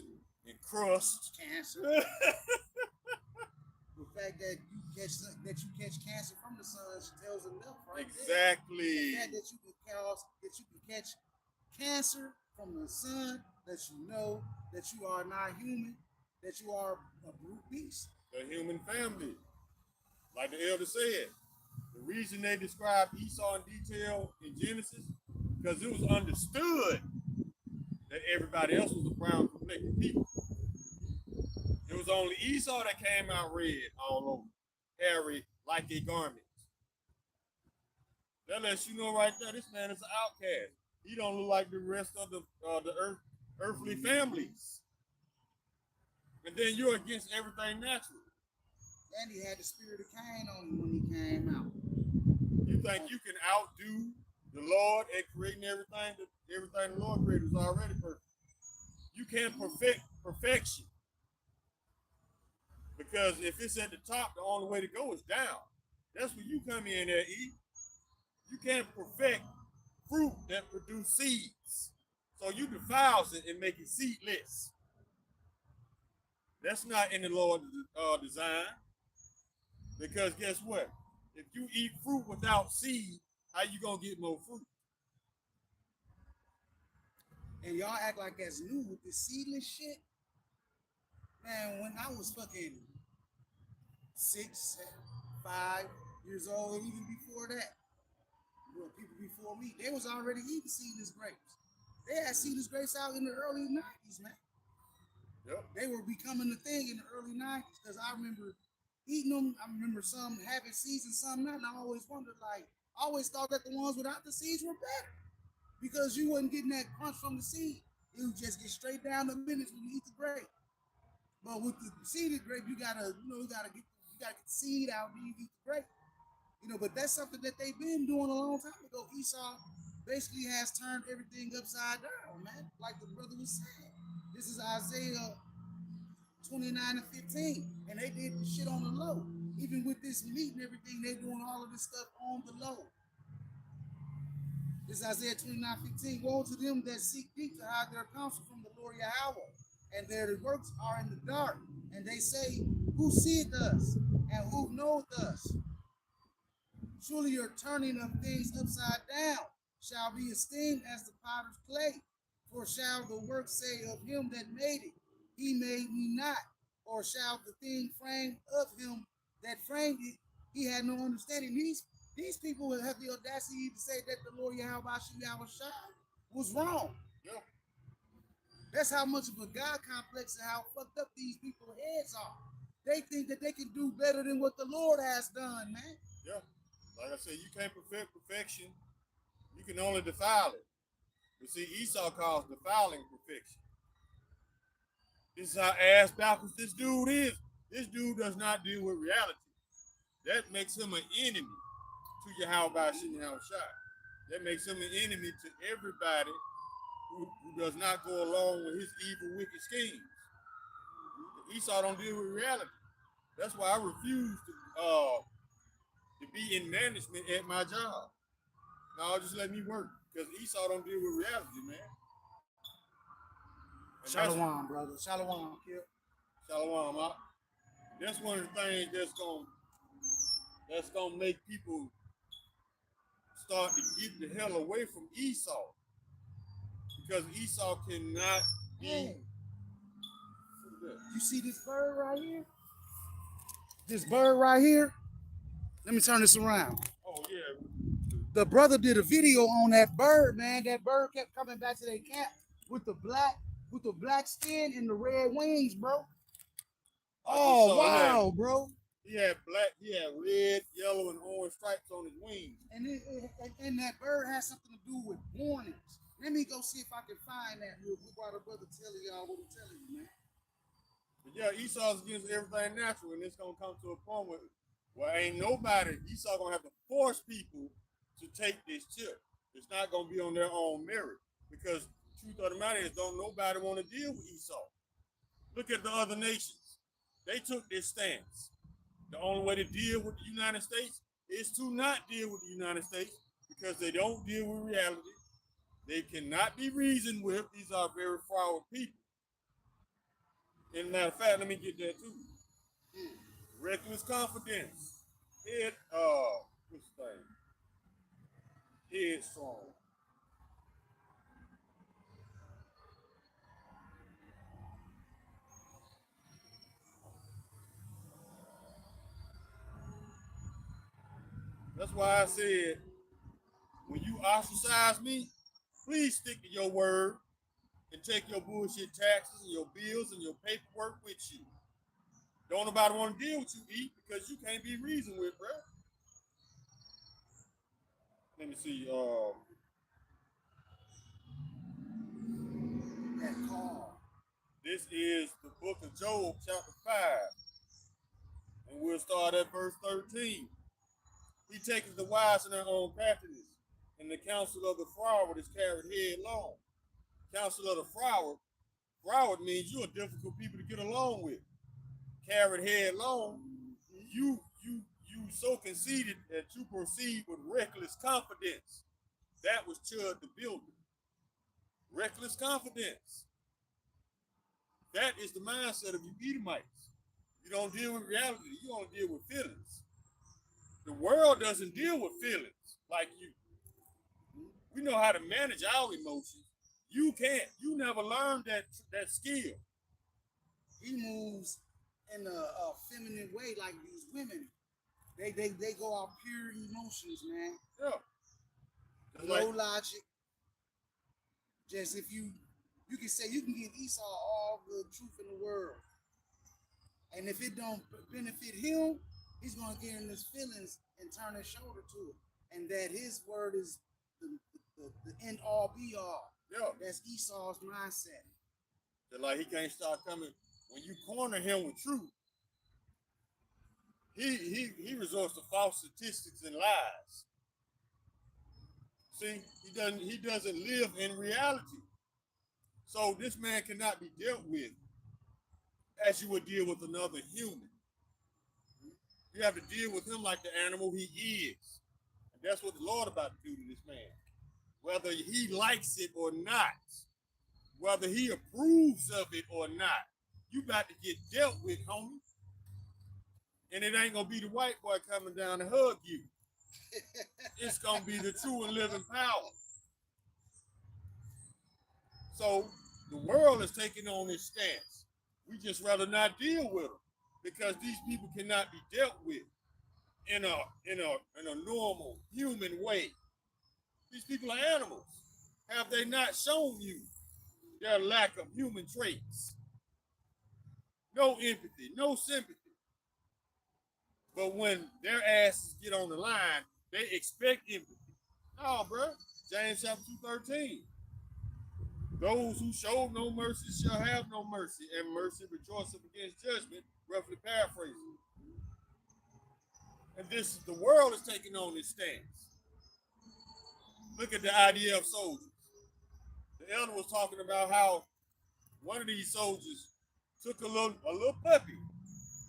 and crust. Cancer. The fact that you catch cancer from the sun tells enough, right? Exactly. The fact that you can catch cancer from the sun, that you know that you are not human, that you are a brute beast. The human family. Like the elder said, the reason they described Esau in detail in Genesis, because it was understood that everybody else was a brown complected people. It was only Esau that came out red all over, hairy like a garment. That lets you know right there, this man is an outcast. He don't look like the rest of the earthly families. And then you're against everything natural. And he had the spirit of Cain on him when he came out. You think you can outdo the Lord at creating everything? Everything the Lord created was already perfect. You can't perfect perfection. Because if it's at the top, the only way to go is down. That's where you come in there, E. You can't perfect fruit that produce seeds. So you defile it and make it seedless. That's not in the Lord's design. Because guess what? If you eat fruit without seed, how you gonna get more fruit? And y'all act like that's new with this seedless shit. Man, when I was fucking 6, 5 years old, and even before that, people before me, they was already eating seedless grapes. They had seedless grapes out in the early 90s, man. Yep. They were becoming the thing in the early 90s because I remember eating them. I remember some having seeds and some not. And I always wondered, I always thought that the ones without the seeds were better because you wasn't getting that crunch from the seed. It would just get straight down the minutes when you eat the grape. But with the seeded grape, you gotta get the seed out and you eat the grape. But that's something that they've been doing a long time ago. Esau basically has turned everything upside down, man. Like the brother was saying. This is Isaiah 29 and 15. And they did the shit on the low. Even with this meat and everything, they doing all of this stuff on the low. This is Isaiah 29:15. Woe to them that seek deep to hide their counsel from the Lord Yahweh, and their works are in the dark. And they say, who seeth us, and who knoweth us? Surely your turning of things upside down shall be esteemed as the potter's clay. For shall the work say of him that made it, he made me not? Or shall the thing framed of him that framed it, he had no understanding? These people will have the audacity to say that the Lord Yahweh was wrong. Yeah. That's how much of a God complex and how fucked up these people's heads are. They think that they can do better than what the Lord has done, man. Yeah. Like I said, you can't perfect perfection. You can only defile it. But see, Esau calls defiling perfection. This is how ass backwards this dude is. This dude does not deal with reality. That makes him an enemy to Yahweh Shem Shai. That makes him an enemy to everybody who does not go along with his evil, wicked schemes. Esau don't deal with reality. That's why I refuse to be in management at my job. No, just let me work because Esau don't deal with reality, man. And that's Shalom, brother. Shalom, Kip. Shalom. That's one of the things that's gonna make people start to get the hell away from Esau because Esau cannot be. Hey, you see this bird right here? This bird right here? Let me turn this around. Oh yeah. The brother did a video on that bird, man. That bird kept coming back to their camp with the black skin and the red wings, bro. I just Oh saw wow, bro. he had red, yellow, and orange stripes on his wings. And that bird has something to do with warnings. Let me go see if I can find that real quick while the brother telling y'all what he's telling you, man. But yeah, Esau's against everything natural, and it's gonna come to a point where ain't nobody. Esau gonna have to force people to take this chip. It's not gonna be on their own merit because the truth of the matter is, don't nobody want to deal with Esau. Look at the other nations; they took this stance. The only way to deal with the United States is to not deal with the United States because they don't deal with reality. They cannot be reasoned with. These are very froward people. And matter of fact, let me get that too. Reckless confidence. What's the thing? Headstrong. That's why I said, when you ostracize me, please stick to your word and take your bullshit taxes and your bills and your paperwork with you. Don't nobody want to deal with you, E, because you can't be reasoned with, bro. Let me see. That call. This is the book of Job, chapter 5. And we'll start at verse 13. He taketh the wise in their own craftiness, and the counsel of the froward is carried headlong. Counsel of the froward means you're a difficult people to get along with. Carried headlong, you so conceited that you proceed with reckless confidence. That was Chud the builder. Reckless confidence. That is the mindset of you Edomites. You don't deal with reality, you don't deal with feelings. The world doesn't deal with feelings like you. We know how to manage our emotions. You can't. You never learned that skill. He moves in a feminine way like these women. They go off pure emotions, man. Yeah. No logic. Just if you can say you can give Esau all the truth in the world. And if it don't benefit him, he's gonna get in his feelings and turn his shoulder to it. And that his word is the end all be all. Yeah. That's Esau's mindset. Just like he can't start coming when you corner him with truth. He resorts to false statistics and lies. See, he doesn't live in reality. So this man cannot be dealt with as you would deal with another human. You have to deal with him like the animal he is. And that's what the Lord about to do to this man. Whether he likes it or not, whether he approves of it or not, you about to get dealt with, homie. And it ain't gonna be the white boy coming down to hug you. It's gonna be the true and living power. So the world is taking on this stance. We just rather not deal with them because these people cannot be dealt with in a normal human way. These people are animals. Have they not shown you their lack of human traits? No empathy, no sympathy. But when their asses get on the line, they expect empathy. No, bro. James chapter 2:13. Those who show no mercy shall have no mercy, and mercy rejoiceth against judgment, roughly paraphrasing. And the world is taking on this stance. Look at the idea of soldiers. The elder was talking about how one of these soldiers took a little puppy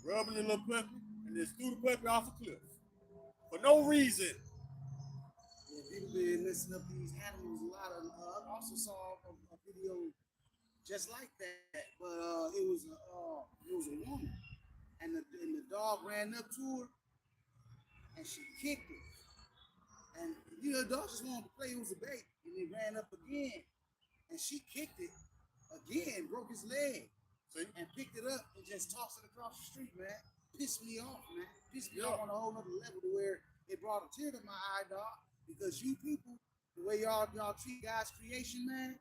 rubbing the little puppy, and then threw the puppy off a cliff for no reason. Yeah, people been messing up these animals a lot. I also saw a video just like that, but it was a woman, and the dog ran up to her and she kicked it, and the dog just wanted to play. It was a bait, and it ran up again, and she kicked it again, broke his leg, See? and picked it up and just tossed it across the street, man. Pissed me off, man. Pissed me Yeah. off on a whole other level to where it brought a tear to my eye, dog. Because you people, the way y'all treat God's creation, man,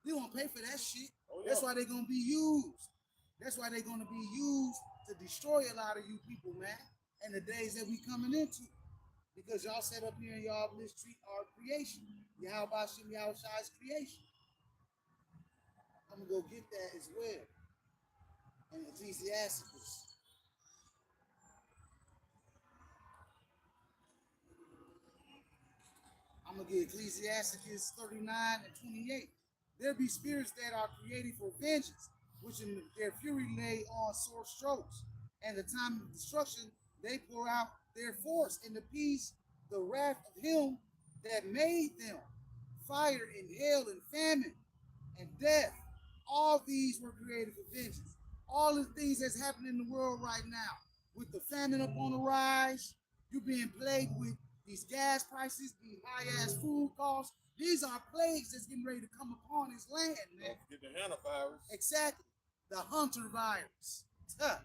they won't pay for that shit. Oh, That's yeah. why they're gonna be used. That's why they're gonna be used to destroy a lot of you people, man. And the days that we coming into. Because y'all set up here and y'all mistreat our creation. Yahweh Hashem Yahweh Shai's creation. I'm gonna go get that as well. And Ecclesiasticus. I'm gonna get Ecclesiasticus 39 and 28. There be spirits that are created for vengeance, which in their fury lay on sore strokes. And the time of destruction, they pour out their force in the peace, the wrath of him that made them. Fire and hail and famine and death. All these were created for vengeance. All the things that's happening in the world right now, with the famine up on the rise, you being plagued with these gas prices, these high-ass food costs. These are plagues that's getting ready to come upon this land, man. Don't forget the hantavirus. Exactly. The hunter virus. Huh.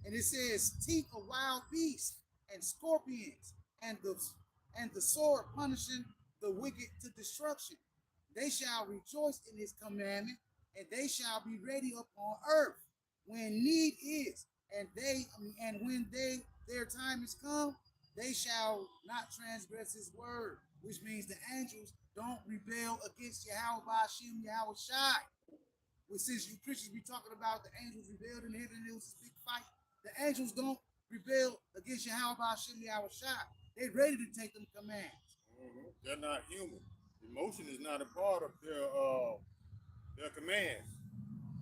And it says teeth of wild beasts and scorpions and the sword punishing the wicked to destruction. They shall rejoice in his commandment, and they shall be ready upon earth when need is. And when their time is come, they shall not transgress his word, which means the angels don't rebel against Yahweh Hashem Yahweh Shai. Well, since you Christians be talking about the angels rebelled in heaven and it was a big fight, the angels don't rebel against Yahweh Hashem Yahweh Shai. They ready to take them commands. Mm-hmm. They're not human. Emotion is not a part of their commands.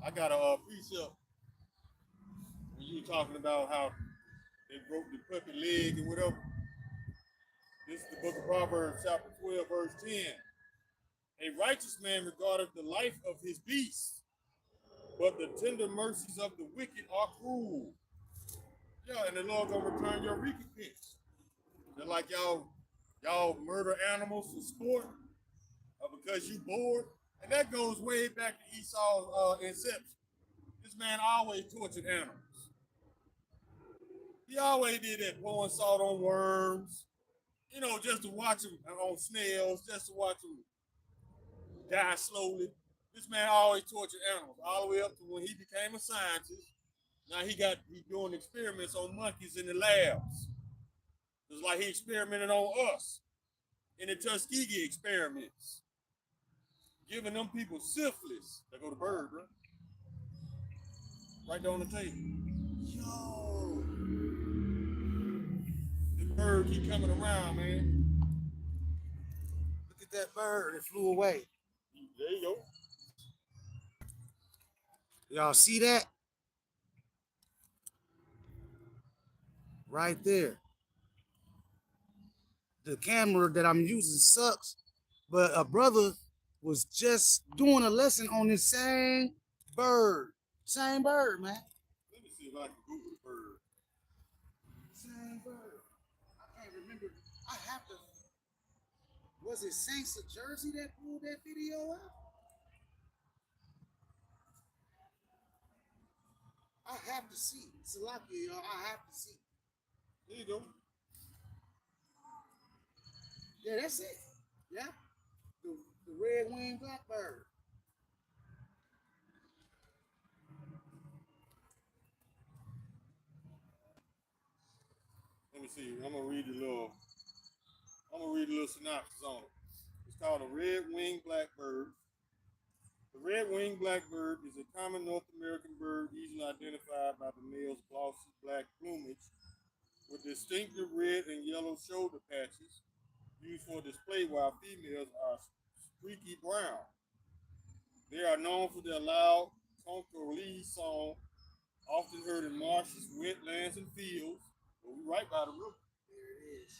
I got a precept when you were talking about how they broke the puppy leg and whatever. This is the book of Proverbs, chapter 12, verse 10. A righteous man regardeth the life of his beast, but the tender mercies of the wicked are cruel. Yeah, and the Lord gonna return your recompense. They're like y'all murder animals for sport or because you bored. And that goes way back to Esau's inception. This man always tortured animals. He always did that, pouring salt on worms, just to watch them on snails, just to watch them die slowly. This man always tortured animals, all the way up to when he became a scientist. Now he's doing experiments on monkeys in the labs. It's like he experimented on us in the Tuskegee experiments, giving them people syphilis. There go the bird, bro. Right there on the table. Yo. The bird keep coming around, man. Look at that bird. It flew away. There you go. Y'all see that? Right there. The camera that I'm using sucks, but a brother was just doing a lesson on this same bird. Same bird, man. Let me see if I can Google the bird. Same bird. I can't remember. I have to. Was it Saints of Jersey that pulled that video out? I have to see. Salakia, y'all. I have to see. There you go. Yeah, that's it. Yeah. The red-winged blackbird. Let me see. I'm gonna read a little synopsis on it. It's called a red-winged blackbird. The red-winged blackbird is a common North American bird easily identified by the male's glossy black plumage with distinctive red and yellow shoulder patches used for display, while females are streaky brown. They are known for their loud tonka-lee song often heard in marshes, wetlands, and fields. But we right by the river. There it is.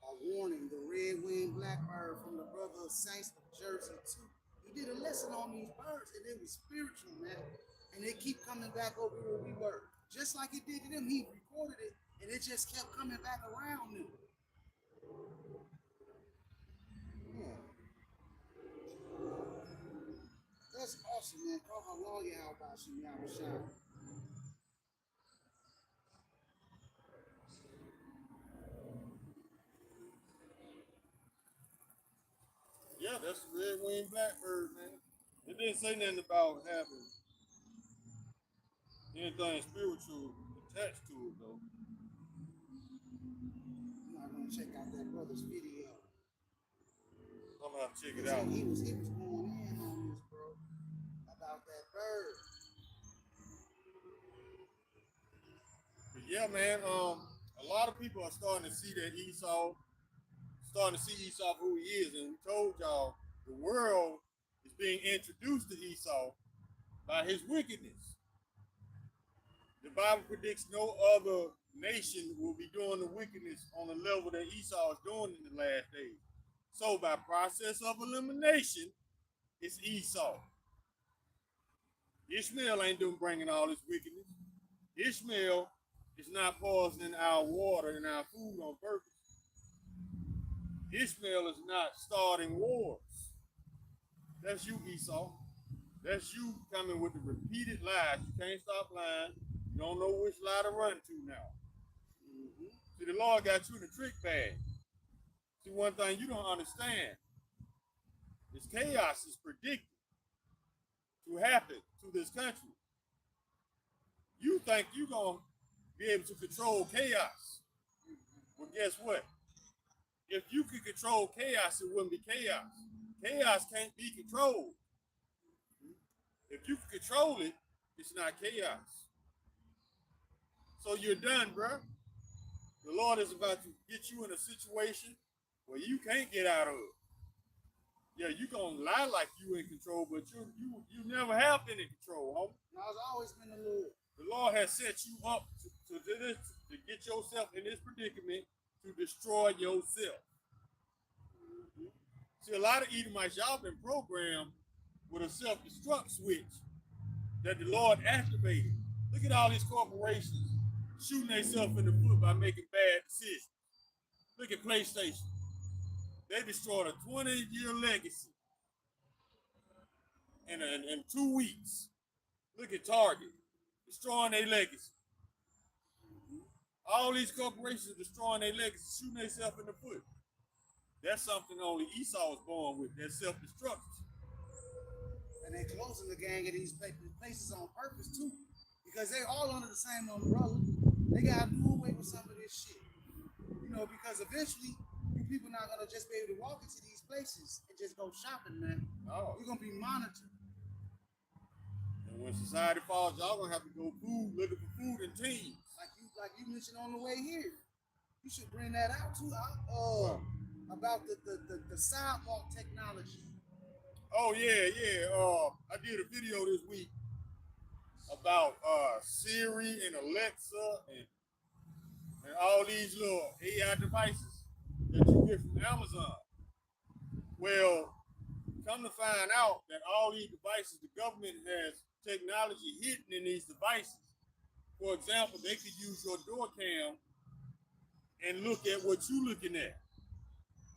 A warning, the red-winged blackbird from the brother of Saints of Jersey too. He did a lesson on these birds, and it was spiritual, man. And they keep coming back over where we were. Just like it did to them, he recorded it, and it just kept coming back around them. That's awesome, man. Call her lawyer out about you, y'all shine. Yeah, that's the red-winged blackbird, man. It didn't say nothing about having anything spiritual attached to it, though. I'm not gonna check out that brother's video. I'm gonna have to check it out. He was going in on this, bro, about that bird. But yeah, man. A lot of people are starting to see that Esau, starting to see Esau for who he is, and we told y'all the world is being introduced to Esau by his wickedness. The Bible predicts no other nation will be doing the wickedness on the level that Esau is doing in the last days. So by process of elimination, it's Esau. Ishmael ain't doing bringing all this wickedness. Ishmael is not poisoning our water and our food on purpose. Ishmael is not starting wars. That's you, Esau. That's you coming with the repeated lies. You can't stop lying. You don't know which lie to run to now. Mm-hmm. See, the Lord got you in a trick bag. See, one thing you don't understand is chaos is predicted to happen to this country. You think you're going to be able to control chaos. Well, guess what? If you could control chaos, it wouldn't be chaos. Chaos can't be controlled. If you can control it, it's not chaos. So you're done, bro. The Lord is about to get you in a situation where you can't get out of it. Yeah, you're going to lie like you in control, but you never have been in control, homie. No, it's always been the Lord. The Lord has set you up to get yourself in this predicament to destroy yourself. Mm-hmm. See, a lot of Edomites, y'all been programmed with a self-destruct switch that the Lord activated. Look at all these corporations shooting themselves in the foot by making bad decisions. Look at PlayStation. They destroyed a 20-year legacy in 2 weeks. Look at Target, destroying their legacy. All these corporations destroying their legacy, shooting themselves in the foot. That's something only Esau was born with, that self-destruction. And they're closing the gang of these places on purpose, too. Because they're all under the same umbrella. They got to do away with some of this shit. You know, because eventually, you people not going to just be able to walk into these places and just go shopping, man. No. You're going to be monitored. And when society falls, y'all going to have to go looking for food in teams. Like you mentioned on the way here. You should bring that out, too. About the sidewalk technology. Oh, yeah. I did a video this week about Siri and Alexa and all these little AI devices that you get from Amazon. Well, come to find out that all these devices, the government has technology hidden in these devices. For example, they could use your door cam and look at what you're looking at.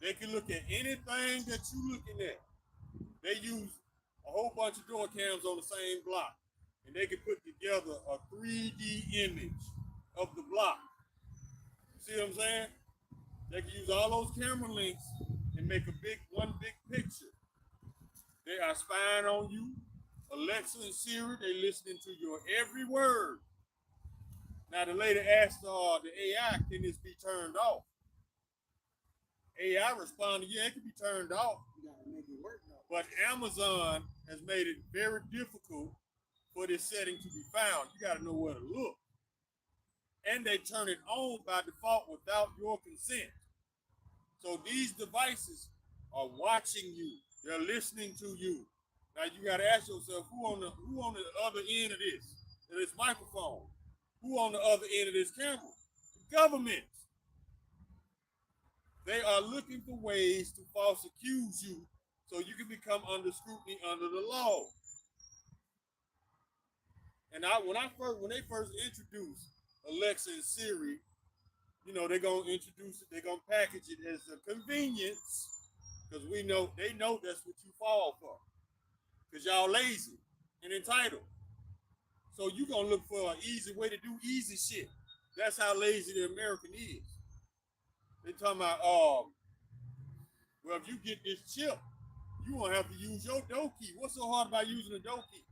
They can look at anything that you're looking at. They use a whole bunch of door cams on the same block, and they can put together a 3D image of the block. See what I'm saying? They can use all those camera links and make one big picture. They are spying on you. Alexa and Siri, they listening to your every word. Now the lady asked the AI, can this be turned off? AI responded, yeah, it can be turned off. You gotta make it work though. But Amazon has made it very difficult for this setting to be found. You gotta know where to look. And they turn it on by default without your consent. So these devices are watching you. They're listening to you. Now you gotta ask yourself, who on the other end of this? of this microphone? Who on the other end of this camera? The government. They are looking for ways to false accuse you so you can become under scrutiny under the law. And when they first introduced Alexa and Siri, you know, they're gonna introduce it, they're gonna package it as a convenience, because they know that's what you fall for. Because y'all lazy and entitled. So you gonna look for an easy way to do easy shit. That's how lazy the American is. They talking about, well, if you get this chip, you won't have to use your door key. What's so hard about using a door key?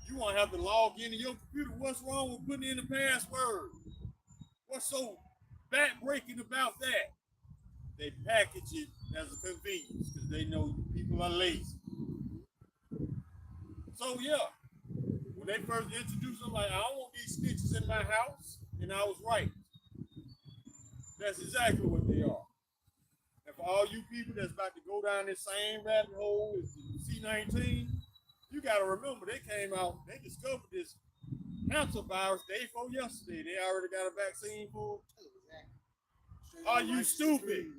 You won't have to log into your computer. What's wrong with putting in the password? What's so backbreaking about that? They package it as a convenience because they know people are lazy. So yeah, when they first introduced them, like, I don't want these stitches in my house, and I was right. That's exactly what they are. And for all you people that's about to go down this same rabbit hole as the C-19, you got to remember they discovered this cancer virus day before yesterday. They already got a vaccine for it. Are you stupid?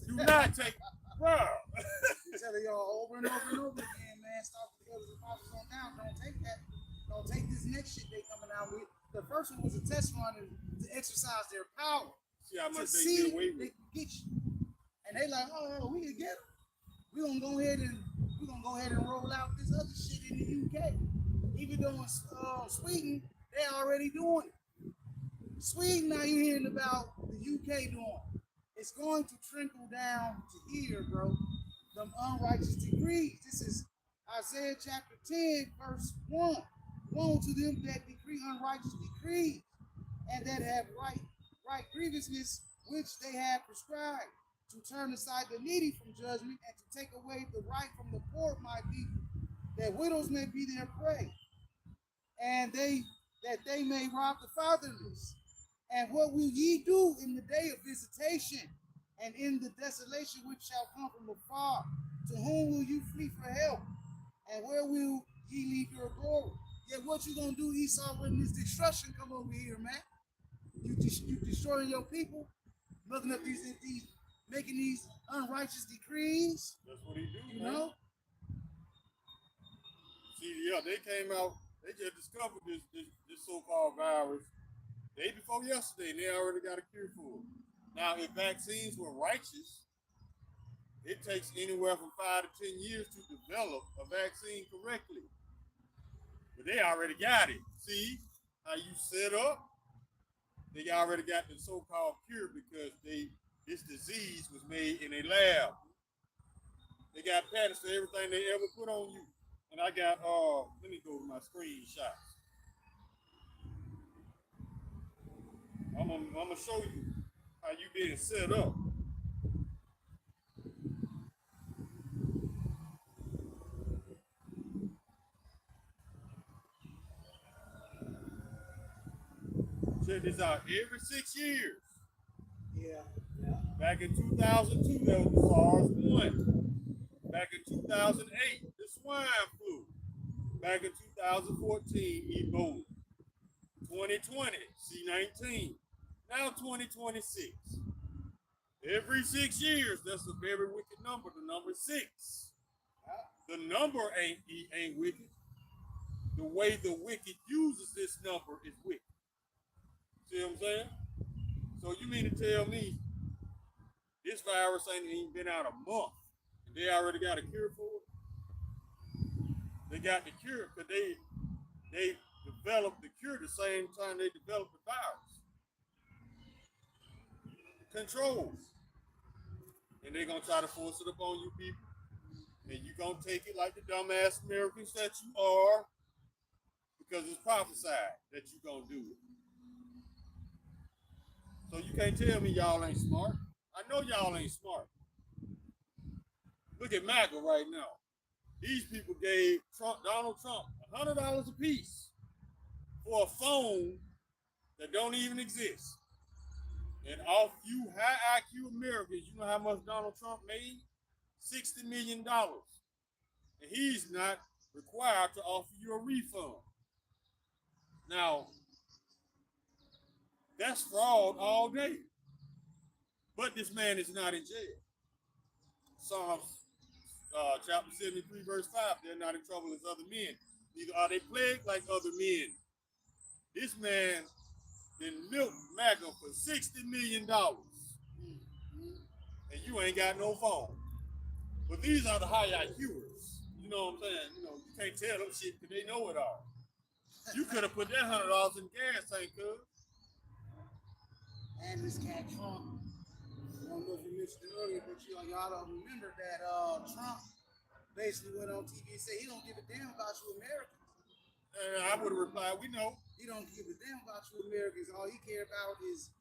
Do not take, bro. I'm telling y'all over and over and over again, man. Stop the brothers and fathers on down. Don't take that. Don't take this next shit they coming out with. The first one was a test run to exercise their power. See how much they get away with. They can get you. And they like, oh, we can get them. We're gonna go ahead and roll out this other shit in the UK. Even though in Sweden, they already doing it. Sweden, now you're hearing about the UK doing. It's going to trickle down to here, bro. Them unrighteous decrees. This is Isaiah chapter 10, verse 1. Woe to them that decree unrighteous decrees, and that have right grievousness which they have prescribed, to turn aside the needy from judgment, and to take away the right from the poor of my people, that widows may be their prey, and that they may rob the fatherless. And what will ye do in the day of visitation, and in the desolation which shall come from afar? To whom will you flee for help? And where will ye leave your glory? Yet what you gonna do, Esau, when this destruction come over here, man? You destroying your people, looking up these making these unrighteous decrees. That's what he do, you man. know. See, yeah, they came out. They just discovered this so-called virus day before yesterday, and they already got a cure for it. Now, if vaccines were righteous, it takes anywhere from 5 to 10 years to develop a vaccine correctly. But they already got it. See how you set up? They already got the so-called cure because this disease was made in a lab. They got patents for everything they ever put on you. And I got, let me go to my screenshots. I'm gonna show you how you being set up. Check this out. Every 6 years. Yeah. Back in 2002, there was the SARS-1. Back in 2008, the swine flu. Back in 2014, Ebola. 2020, C-19. Now 2026. Every 6 years, that's a very wicked number, the number 6. The number ain't wicked. The way the wicked uses this number is wicked. See what I'm saying? So you mean to tell me this virus ain't even been out a month and they already got a cure for it? They got the cure because they developed the cure the same time they developed the virus. Controls. And they're going to try to force it upon you people. And you're going to take it like the dumbass Americans that you are because it's prophesied that you're going to do it. So you can't tell me y'all ain't smart. I know y'all ain't smart. Look at MAGA right now. These people gave Donald Trump $100 a piece for a phone that don't even exist. And off you high IQ Americans, you know how much Donald Trump made? $60 million. And he's not required to offer you a refund. Now, that's fraud all day. But this man is not in jail. Psalms chapter 73, verse 5, they're not in trouble as other men. Neither are they plagued like other men. This man then milked MAGA for $60 million. And you ain't got no phone. But these are the high IQers. You know what I'm saying? You know, you can't tell them shit because they know it all. You could have put that $100 in gas tank, cuz. And this cat Trump. I don't know if you mentioned it earlier, but y'all don't remember that Trump basically went on TV and said he don't give a damn about you Americans. I would have replied, we know. He don't give a damn about you Americans. All he care about is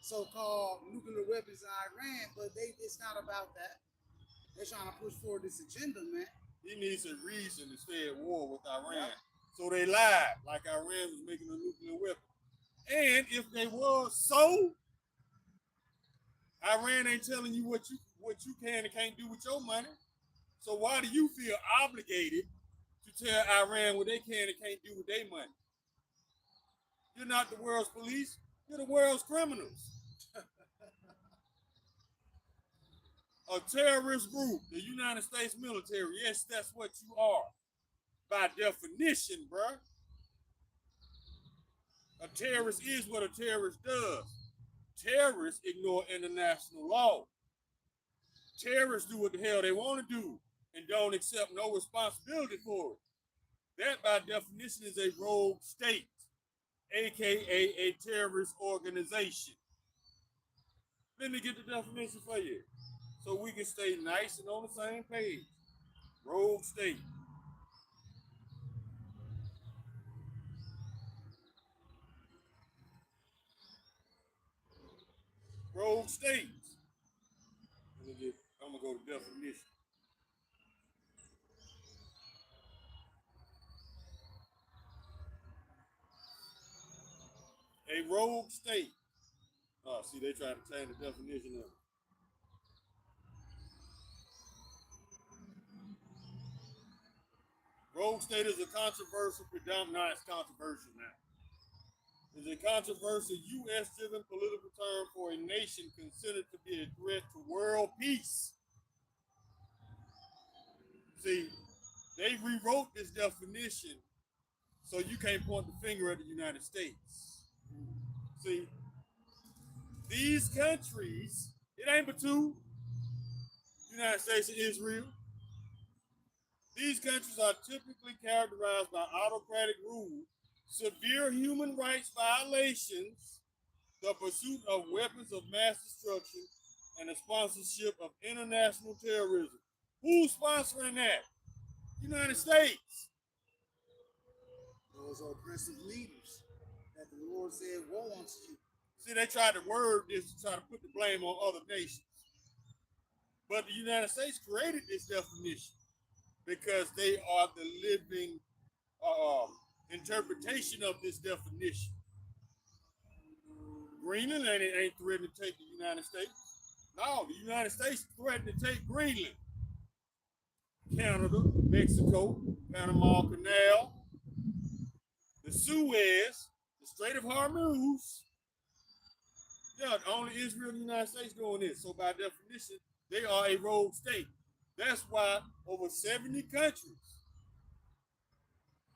so-called nuclear weapons in Iran, but it's not about that. They're trying to push forward this agenda, man. He needs a reason to stay at war with Iran. Yep. So they lied, like Iran was making a nuclear weapon. And if they was so, Iran ain't telling you what you can and can't do with your money. So why do you feel obligated to tell Iran what they can and can't do with their money? You're not the world's police. You're the world's criminals. A terrorist group, the United States military. Yes, that's what you are. By definition, bruh. A terrorist is what a terrorist does. Terrorists ignore international law. Terrorists do what the hell they want to do and don't accept no responsibility for it. That, by definition, is a rogue state, aka a terrorist organization. Let me get the definition for you so we can stay nice and on the same page. Rogue state. Rogue states. I'm gonna go to definition. A rogue state. Oh, see, they trying to change the definition of it. Rogue state is a controversial, predominant, it's controversial now. Is a controversial U.S.-driven political term for a nation considered to be a threat to world peace. See, they rewrote this definition so you can't point the finger at the United States. See, these countries, it ain't but two, United States and Israel. These countries are typically characterized by autocratic rule, severe human rights violations, the pursuit of weapons of mass destruction, and the sponsorship of international terrorism. Who's sponsoring that? United States. Those are oppressive leaders that the Lord said, woe unto you. See, they tried to word this to try to put the blame on other nations. But the United States created this definition because they are the living interpretation of this definition. Greenland ain't threatening to take the United States. No, the United States threatened to take Greenland. Canada, Mexico, Panama Canal, the Suez, the Strait of Hormuz. Yeah, only Israel and the United States doing this. So by definition, they are a rogue state. That's why over 70 countries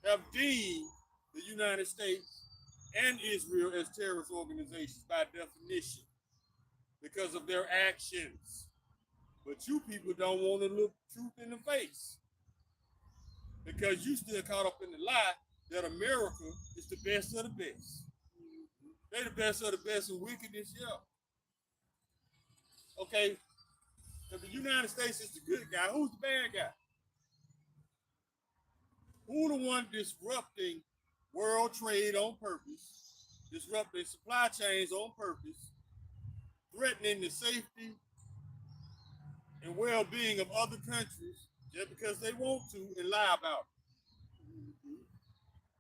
have deemed the United States and Israel as terrorist organizations by definition because of their actions. But you people don't want to look truth in the face because you still caught up in the lie that America is the best of the best. They're the best of the best in wickedness, yeah. Okay, if the United States is the good guy, who's the bad guy? Who the one disrupting world trade on purpose, disrupting supply chains on purpose, threatening the safety and well-being of other countries just because they want to and lie about it?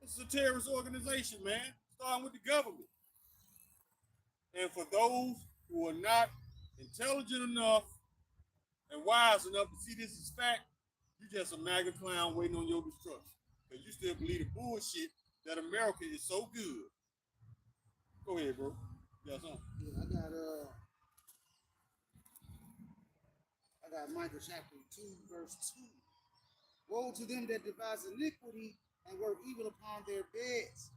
This is a terrorist organization, man, starting with the government. And for those who are not intelligent enough and wise enough to see this as fact, you just a MAGA clown waiting on your destruction. Because you still believe the bullshit that America is so good. Go ahead, bro. You got something? Yeah, I got Micah chapter 2, verse 2. Woe to them that devise iniquity and work evil upon their beds.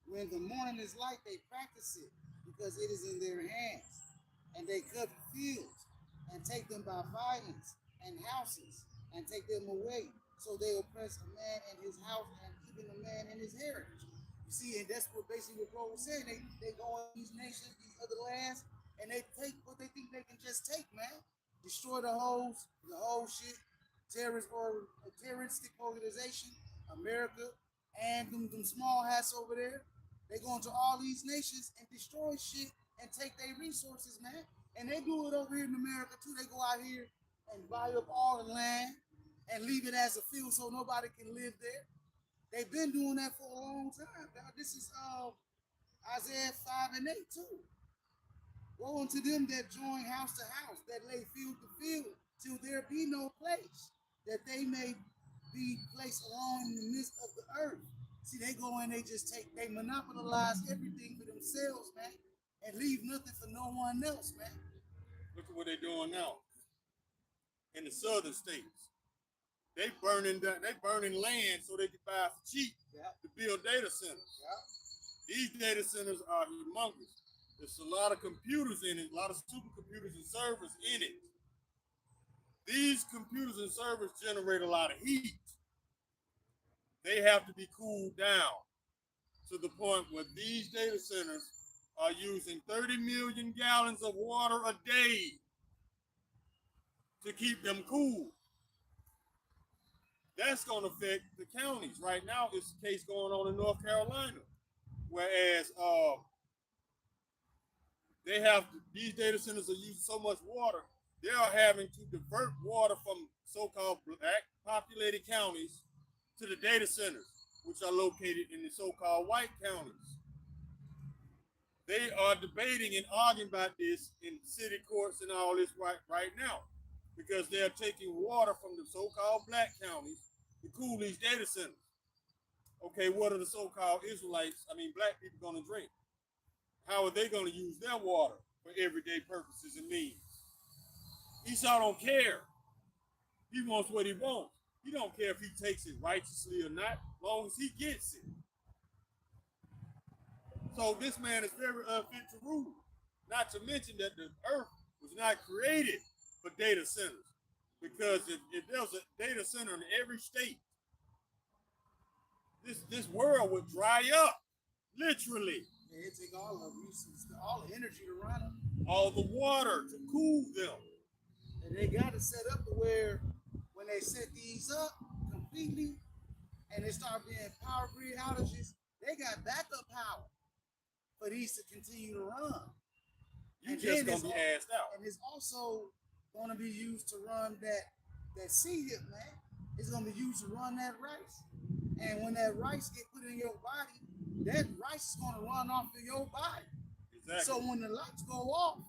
When the morning is light, they practice it, because it is in their hands. And they cut fields, and take them by violence, and houses, and take them away. So they oppress a man and his house, and even a man and his heritage. You see, and that's what basically what Paul was saying. They go in these nations, these other lands, and they take what they think they can just take, man. Destroy the whole shit, terroristic organization, America, and them small hats over there. They go into all these nations and destroy shit and take their resources, man. And they do it over here in America too. They go out here and buy up all the land and leave it as a field so nobody can live there. They've been doing that for a long time. Now, this is Isaiah 5 and 8 too. Woe unto them that join house to house, that lay field to field, till there be no place, that they may be placed along in the midst of the earth. See, they go and they monopolize everything for themselves, man, and leave nothing for no one else, man. Look at what they're doing now in the southern states. They burning land so they can buy for cheap to build data centers. These data centers are humongous. There's a lot of computers in it, a lot of supercomputers and servers in it. These computers and servers generate a lot of heat. They have to be cooled down to the point where these data centers are using 30 million gallons of water a day to keep them cool. That's going to affect the counties. Right now, it's a case going on in North Carolina, whereas these data centers are using so much water, they are having to divert water from so-called black populated counties to the data centers, which are located in the so-called white counties. They are debating and arguing about this in city courts and all this right now, because they're taking water from the so-called black counties to cool these data centers. Okay, what are the so-called black people going to drink? How are they going to use their water for everyday purposes and means? Esau don't care. He wants what he wants. He don't care if he takes it righteously or not, as long as he gets it. So this man is very unfit to rule. Not to mention that the earth was not created for data centers. Because if there was a data center in every state, this world would dry up, literally. They take all the resources, all the energy to run them, all the water to cool them. And they got to set up to where when they set these up completely and they start being power grid outages, they got backup power for these to continue to run. You just gonna be assed out. And it's also going to be used to run that C-hip, man. It's going to be used to run that rice. And when that rice get put in your body, that rice is going to run off of your body. Exactly. So when the lights go off,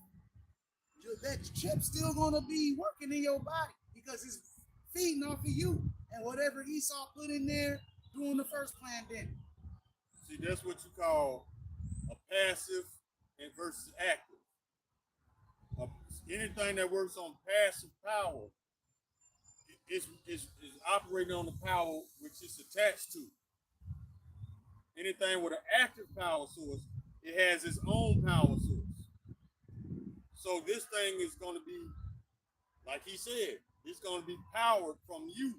that chip's still going to be working in your body because it's feeding off of you and whatever Esau put in there during the first pandemic. See, that's what you call a passive and versus active. Anything that works on passive power is operating on the power which it's attached to. Anything with an active power source, it has its own power source. So this thing is going to be, like he said, it's going to be powered from you.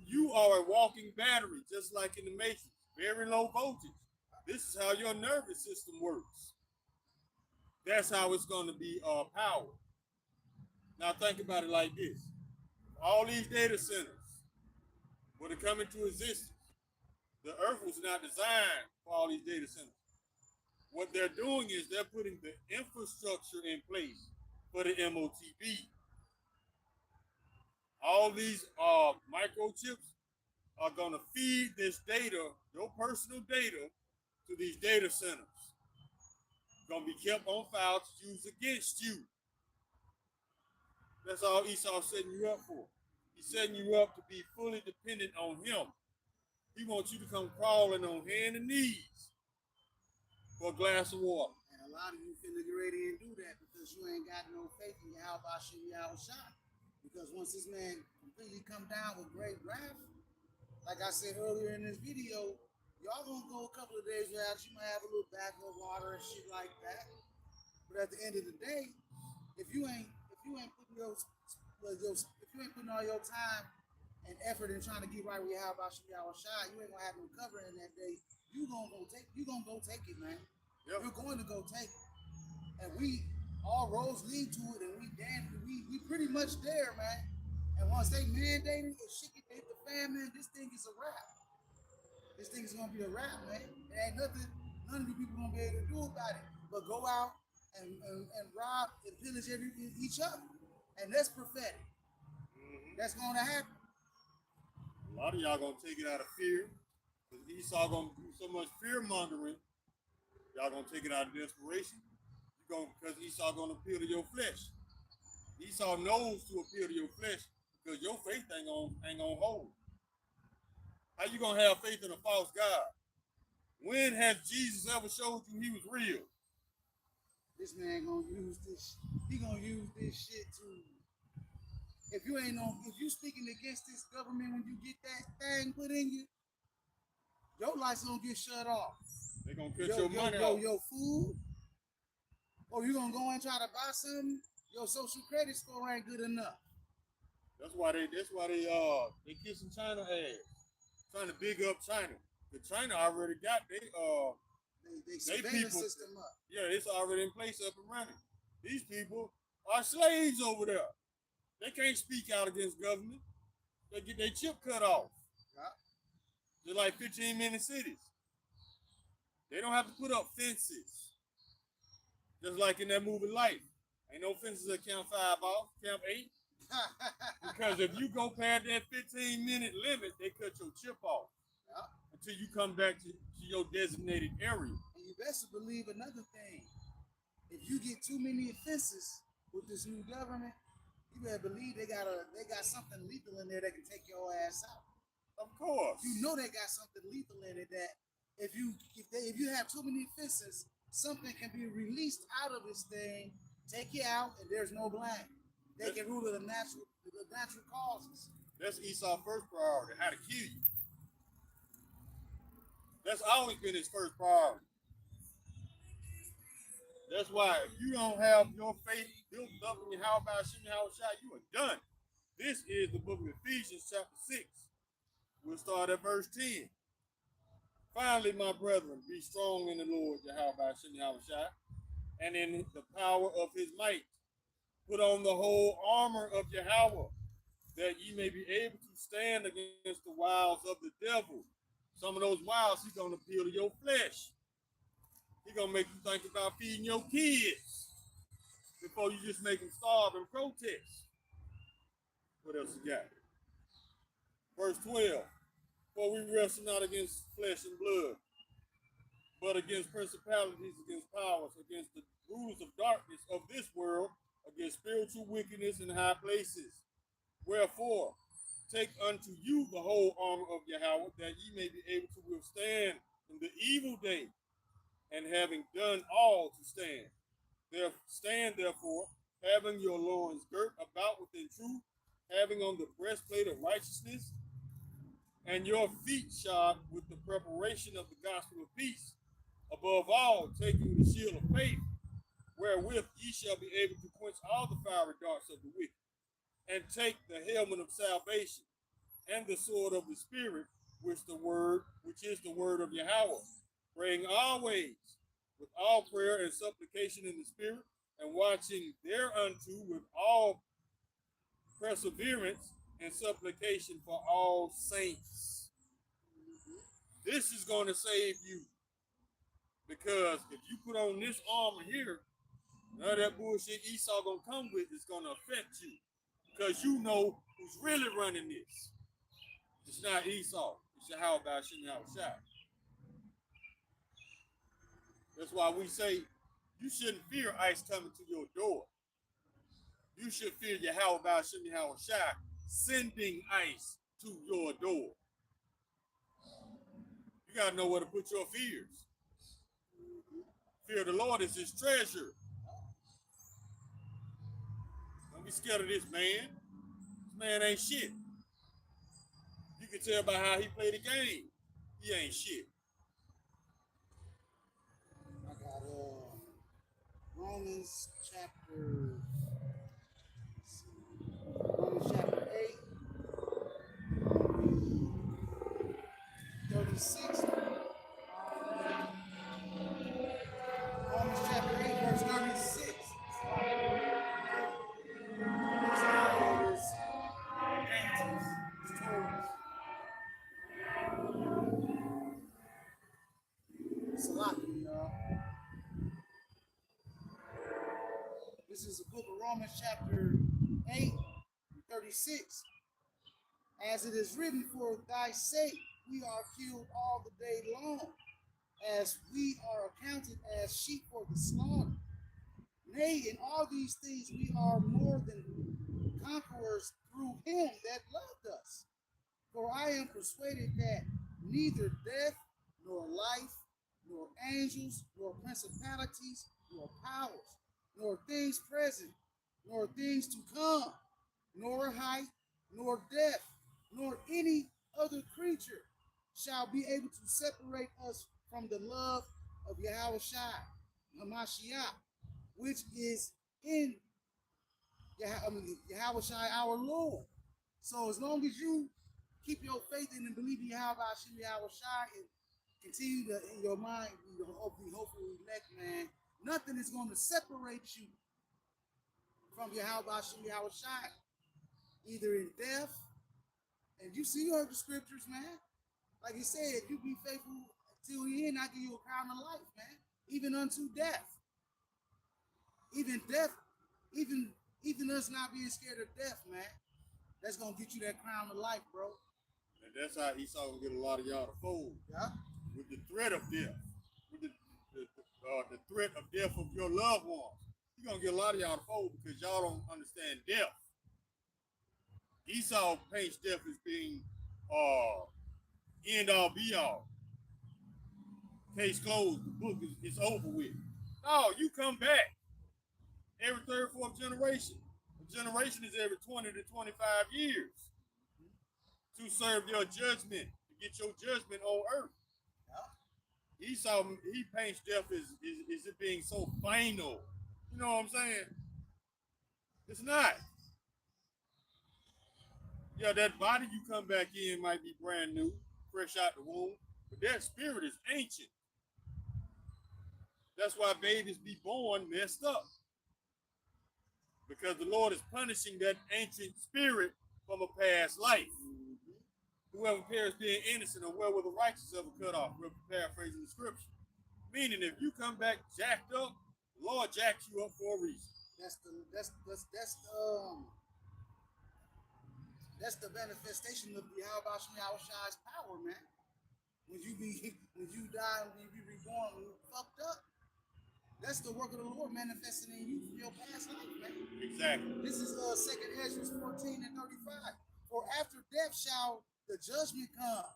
You are a walking battery, just like in the Matrix, very low voltage. This is how your nervous system works. That's how it's going to be powered. Now think about it like this. All these data centers were to come into existence. The earth was not designed for all these data centers. What they're doing is they're putting the infrastructure in place for the MOTB. All these microchips are going to feed this data, your personal data, to these data centers. Going to be kept on file to use against you. That's all Esau's setting you up for. He's setting you up to be fully dependent on him. He wants you to come crawling on hand and knees for a glass of water. And a lot of you finna get ready and do that because you ain't got no faith in Yahweh Hashem Yahweh Shai. Because once this man completely come down with great wrath, like I said earlier in this video, y'all gonna go a couple of days without, you might have a little back of water and shit like that. But at the end of the day, if you ain't putting if you ain't putting all your time and effort in trying to get right with Yahweh Yahweh Shai, you ain't gonna have no covering that day. You gonna go take it, man. Yep. You're going to go take it. And we all roads lead to it, and we pretty much there, man. And once they mandated it, shit get hit the fan, man, this thing is a wrap. This thing is gonna be a wrap, man. There ain't nothing none of you people gonna be able to do about it. But go out and rob and pillage each other. And that's prophetic. Mm-hmm. That's gonna happen. A lot of y'all gonna take it out of fear. Because Esau gonna do so much fear mongering. Y'all gonna take it out of desperation. Because Esau gonna appeal to your flesh. Esau knows to appeal to your flesh because your faith ain't gonna hold. How you gonna have faith in a false God? When has Jesus ever showed you he was real? This man gonna use this. He gonna use this shit to. If you speaking against this government when you get that thing put in you, your lights gonna get shut off. They gonna cut your money off. Your food, or you gonna go and try to buy something. Your social credit score ain't good enough. That's why they kissing China ass, trying to big up China. Because China already got they people system up. Yeah, it's already in place, up and running. These people are slaves over there. They can't speak out against government. They get their chip cut off. Yeah. They're like 15-minute cities. They don't have to put up fences. Just like in that movie Life. Ain't no fences at Camp 5 off, Camp 8. Because if you go past that 15-minute limit, they cut your chip off. Yeah. Until you come back to your designated area. And you best believe another thing. If you get too many offenses with this new government, you better believe they got something lethal in there that can take your ass out. Of course. You know they got something lethal in it that if you have too many offenses, something can be released out of this thing, take you out, and there's no blame. They can rule the natural causes. That's Esau's first priority, how to kill you. That's always been his first priority. That's why if you don't have your faith built up in your Yahweh Hashem Yahweh Shai, you are done. This is the book of Ephesians chapter 6. We'll start at verse 10. Finally, my brethren, be strong in the Lord, Yahweh Hashem Yahweh Shai, and in the power of his might. Put on the whole armor of Yahweh, that ye may be able to stand against the wiles of the devil. Some of those wiles, he's going to appeal to your flesh. He's going to make you think about feeding your kids before you just make them starve and protest. What else you got? Verse 12. For we wrestle not against flesh and blood, but against principalities, against powers, against the rulers of darkness of this world, against spiritual wickedness in high places. Wherefore, take unto you the whole armor of Yahweh, that ye may be able to withstand in the evil day, and having done all to stand. Stand therefore, having your loins girt about within truth, having on the breastplate of righteousness, and your feet shod with the preparation of the gospel of peace. Above all, taking the shield of faith, wherewith ye shall be able to quench all the fiery darts of the wicked, and take the helmet of salvation, and the sword of the Spirit, which is the word of Yahweh, praying always with all prayer and supplication in the Spirit, and watching thereunto with all perseverance and supplication for all saints. This is going to save you, because if you put on this armor here, none of that bullshit Esau gonna come with is gonna affect you, because you know who's really running this. It's not Esau. It's Yahweh Hashem Yahweh Shai. That's why we say you shouldn't fear ICE coming to your door. You should fear Yahweh Hashem Yahweh Shai sending ICE to your door. You gotta know where to put your fears. Fear of the Lord is his treasure. Don't be scared of this man. This man ain't shit. You can tell by how he played the game. He ain't shit. I got Romans chapter 8, 36. Romans chapter 8, verse 36. This all is dangerous. It's towards. It's a lot for y'all. This is the book of Romans chapter 8, 36. As it is written, for thy sake we are killed all the day long, as we are accounted as sheep for the slaughter. Nay, in all these things we are more than conquerors through him that loved us. For I am persuaded that neither death, nor life, nor angels, nor principalities, nor powers, nor things present, nor things to come, nor height, nor depth, nor any other creature shall be able to separate us from the love of Yahweh Hamashiach, which is in Yahweh our Lord. So as long as you keep your faith in and believe in Yahweh and continue to, in your mind, hopefully elect, man, nothing is going to separate you from Yahweh either in death, and you heard the scriptures, man. Like he said, if you be faithful till the end, I give you a crown of life, man. Even unto death. Even death, even us not being scared of death, man. That's gonna get you that crown of life, bro. And that's how Esau will get a lot of y'all to fold. Yeah. With the threat of death. With the threat of death of your loved ones. You're gonna get a lot of y'all to fold because y'all don't understand death. Esau paints death as being end all be all. Case closed, the book is over with. No, you come back every third, fourth generation. A generation is every 20 to 25 years to serve your judgment, to get your judgment on earth. Yeah. Esau, he paints death as it being so final. You know what I'm saying? It's not. Yeah, that body you come back in might be brand new, fresh out the womb, but that spirit is ancient. That's why babies be born messed up. Because the Lord is punishing that ancient spirit from a past life. Mm-hmm. Whoever perished being innocent, or where will the righteous ever cut off? We're paraphrasing the scripture. Meaning, if you come back jacked up, the Lord jacks you up for a reason. That's the manifestation of Yahweh Shai's power, man. When you die and when you be reborn, when you fucked up, that's the work of the Lord manifesting in you from your past life, man. Exactly. This is 2 Ezra 14 and 35. For after death shall the judgment come,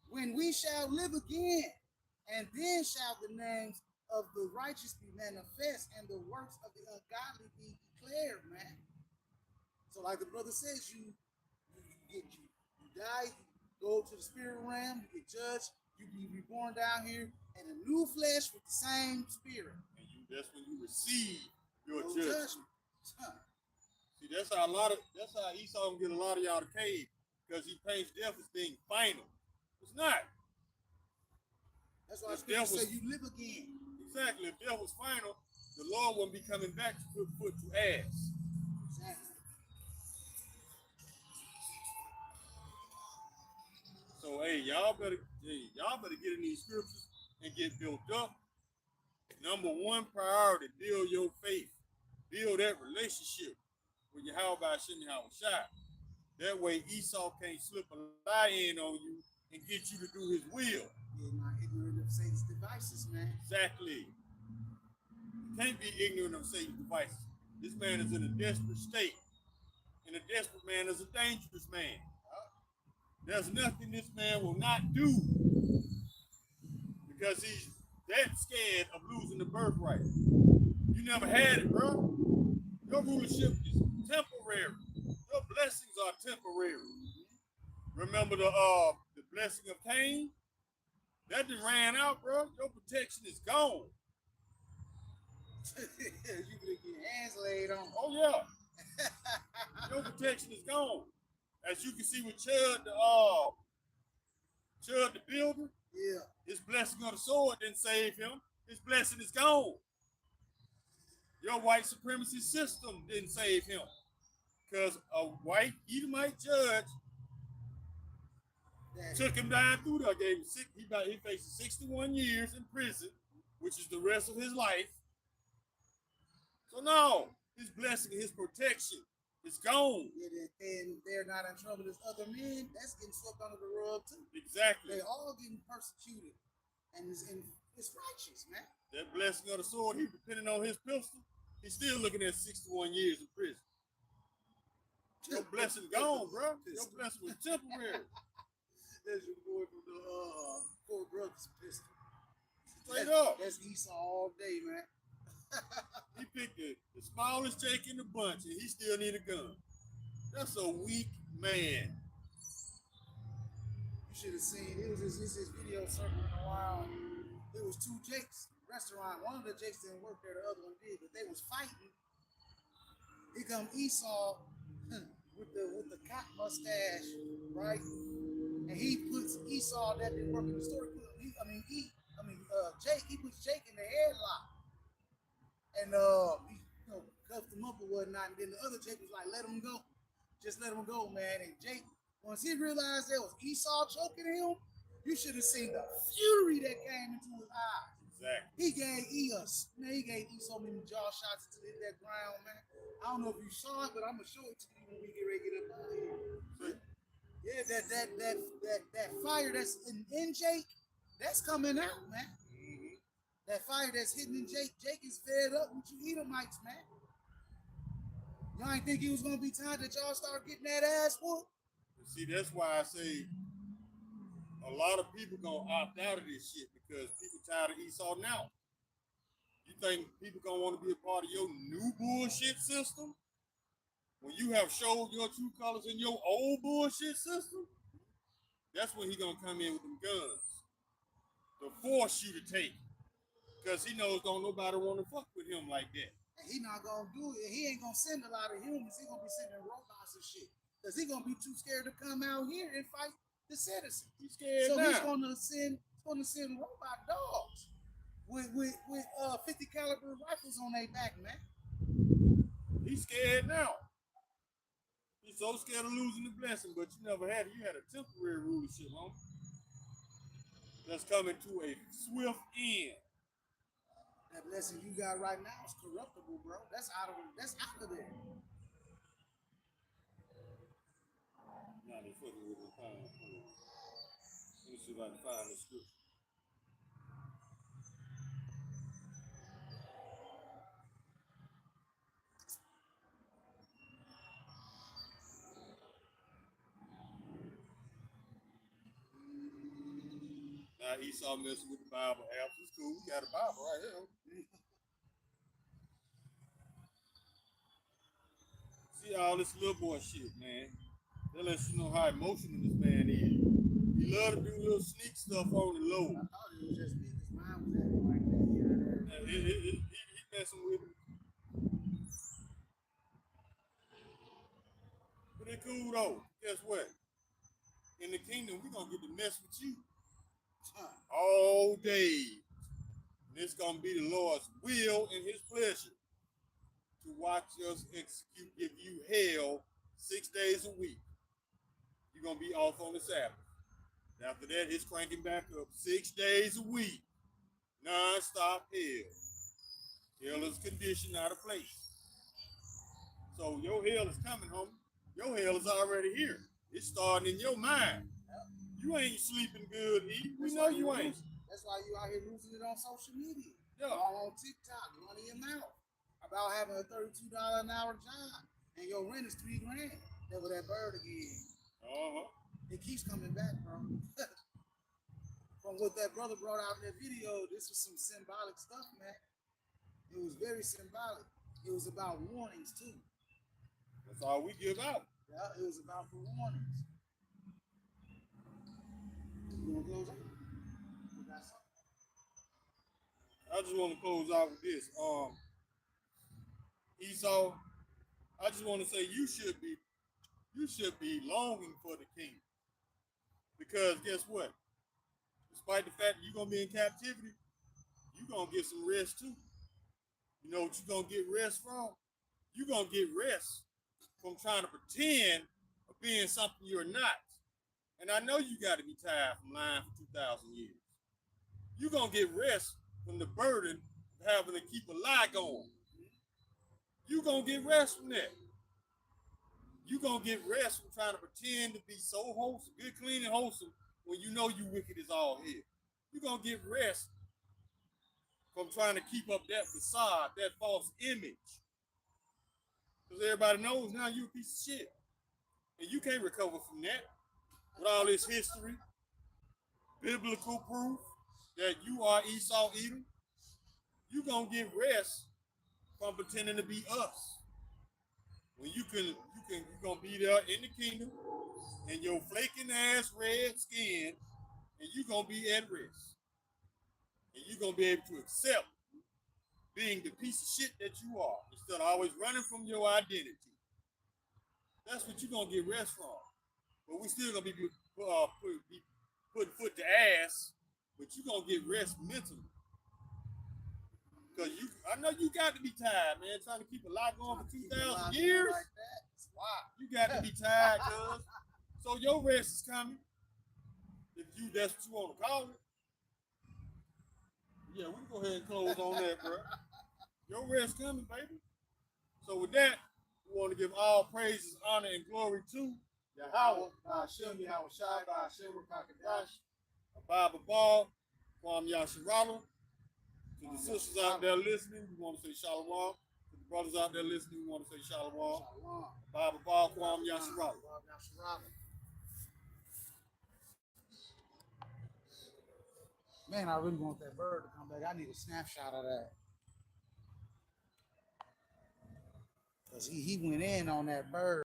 when we shall live again, and then shall the names of the righteous be manifest, and the works of the ungodly be declared, man. So like the brother says, you die, you go to the spirit realm, you get judged, you be reborn down here in a new flesh with the same spirit. And that's when you receive your judgment. See, that's how Esau can get a lot of y'all to cave, because he paints death as being final. It's not. That's why I say you live again. Exactly. If death was final, the Lord wouldn't be coming back to put foot to ass. Exactly. So hey, y'all better get in these scriptures and get built up. Number one priority, build your faith. Build that relationship with Yahweh Shem Shai. That way Esau can't slip a lie in on you and get you to do his will. You're not ignorant of Satan's devices, man. Exactly. You can't be ignorant of Satan's devices. This man is in a desperate state. And a desperate man is a dangerous man. There's nothing this man will not do because he's that scared of losing the birthright. You never had it, bro. Your rulership is temporary. Your blessings are temporary. Remember the blessing of Cain? That just ran out, bro. Your protection is gone. You can get your hands laid on. Oh yeah. Your protection is gone. As you can see with Chud the builder, Yeah. his blessing of the sword didn't save him. His blessing is gone. Your white supremacy system didn't save him. Because a white Edomite judge took him down through there, gave him he faced 61 years in prison, which is the rest of his life. So no, his blessing, his protection is gone. And they're not in trouble as other men. That's getting swept under the rug too. Exactly. They all getting persecuted, and it's righteous, man. That blessing of the sword, he depending on his pistol, he's still looking at 61 years in prison. Your blessing gone, bro. Your blessing was temporary. That's your boy from the Four Brothers pistol. Straight up. That's Esau all day, man. He picked the smallest Jake in the bunch, and he still need a gun. That's a weak man. You should have seen, it was this video circling around. It was two Jakes restaurant. One of the Jakes didn't work there, the other one did, but they was fighting. Here come Esau with the cop mustache, right? And he puts Esau that didn't work in the store. Jake, he puts Jake in the headlock. And he cuffed him up or whatnot. And then the other Jake was like, let him go. Just let him go, man. And Jake, once he realized there was Esau choking him, you should have seen the fury that came into his eyes. Exactly. He gave Esau many jaw shots to hit that ground, man. I don't know if you saw it, but I'm gonna show it to you when we get ready to get up out of here. Yeah, that fire that's in Jake, that's coming out, man. Mm-hmm. That fire that's hidden in Jake is fed up with you Edomites, man. Y'all ain't think it was gonna be time that y'all start getting that ass whooped? See, that's why I say a lot of people gonna opt out of this shit because people tired of Esau now. You think people gonna want to be a part of your new bullshit system when you have showed your true colors in your old bullshit system? That's when he gonna come in with them guns to force you to take it. Because he knows don't nobody want to fuck with him like that. And he not gonna do it. He ain't gonna send a lot of humans. He gonna be sending robots and shit. Because he gonna be too scared to come out here and fight the citizens. He's scared So now. he's gonna send robot dogs with 50 caliber rifles on their back, man. He's scared now. He's so scared of losing the blessing, but you never had it. You had a temporary rulership, homie. That's coming to a swift end. That blessing you got right now is corruptible, bro. That's out of there. Now they fucking with the time. Let me see if I can find the scripture. Now Esau messing with the Bible apps. It's cool. We got a Bible right here. See all this little boy shit, man. That lets you know how emotional this man is. He love to do little sneak stuff on the low. I thought it was just me. His mind was acting like that here and there. He messing with him. But it cool though. Guess what? In the kingdom, we gonna get to mess with you all day. And it's gonna be the Lord's will and his pleasure to watch us execute, give you hell 6 days a week. You're gonna be off on the Sabbath. After that, it's cranking back up 6 days a week. Non-stop hell. Hell is conditioned out of place. So your hell is coming, homie. Your hell is already here. It's starting in your mind. You ain't sleeping good, E. We know you ain't. That's why you out here losing it on social media. Yeah. All on TikTok, running your mouth about having a $32 an hour job and your rent is $3,000. That was that bird again. Uh-huh. It keeps coming back, bro. from what that brother brought out in that video, this was some symbolic stuff, man. It was very symbolic. It was about warnings too. That's all we give out. Yeah, it was about for warnings. You wanna close out? You got something? I just want to close out with this. Esau, I just want to say you should be longing for the kingdom. Because guess what? Despite the fact that you're gonna be in captivity, you're gonna get some rest too. You know what you're gonna get rest from? You're gonna get rest from trying to pretend of being something you're not. And I know you got to be tired from lying for 2,000 years. You're gonna get rest from the burden of having to keep a lie going. You're gonna get rest from that. You're gonna get rest from trying to pretend to be so wholesome, good, clean, and wholesome when you know you wicked as all hell. You're gonna get rest from trying to keep up that facade, that false image. Because everybody knows now you're a piece of shit. And you can't recover from that with all this history, biblical proof that you are Esau Edom. You're gonna get rest from pretending to be us. When you're gonna be there in the kingdom in your flaking ass red skin, and you're gonna be at rest. And you're gonna be able to accept being the piece of shit that you are, instead of always running from your identity. That's what you're gonna get rest from. But we still gonna be putting foot to ass, but you're gonna get rest mentally. Because I know you got to be tired, man, trying to keep a lot going for 2,000 years. Like that. Wow. You got to be tired, cuz. So your rest is coming. If that's what you want to call it. Yeah, we can go ahead and close on that, bro. Your rest coming, baby. So with that, we want to give all praises, honor, and glory to Yahweh, Hashem, Yahweh Shai, Hashem, Rakakadash. Abba Ball, Kwam Yasharala. To the sisters out there listening, we want to say shalom. To the brothers out there listening, we want to say shalom. Abba Ball, Kwam Yasharala. Man, I really want that bird to come back. I need a snapshot of that. Because he went in on that bird.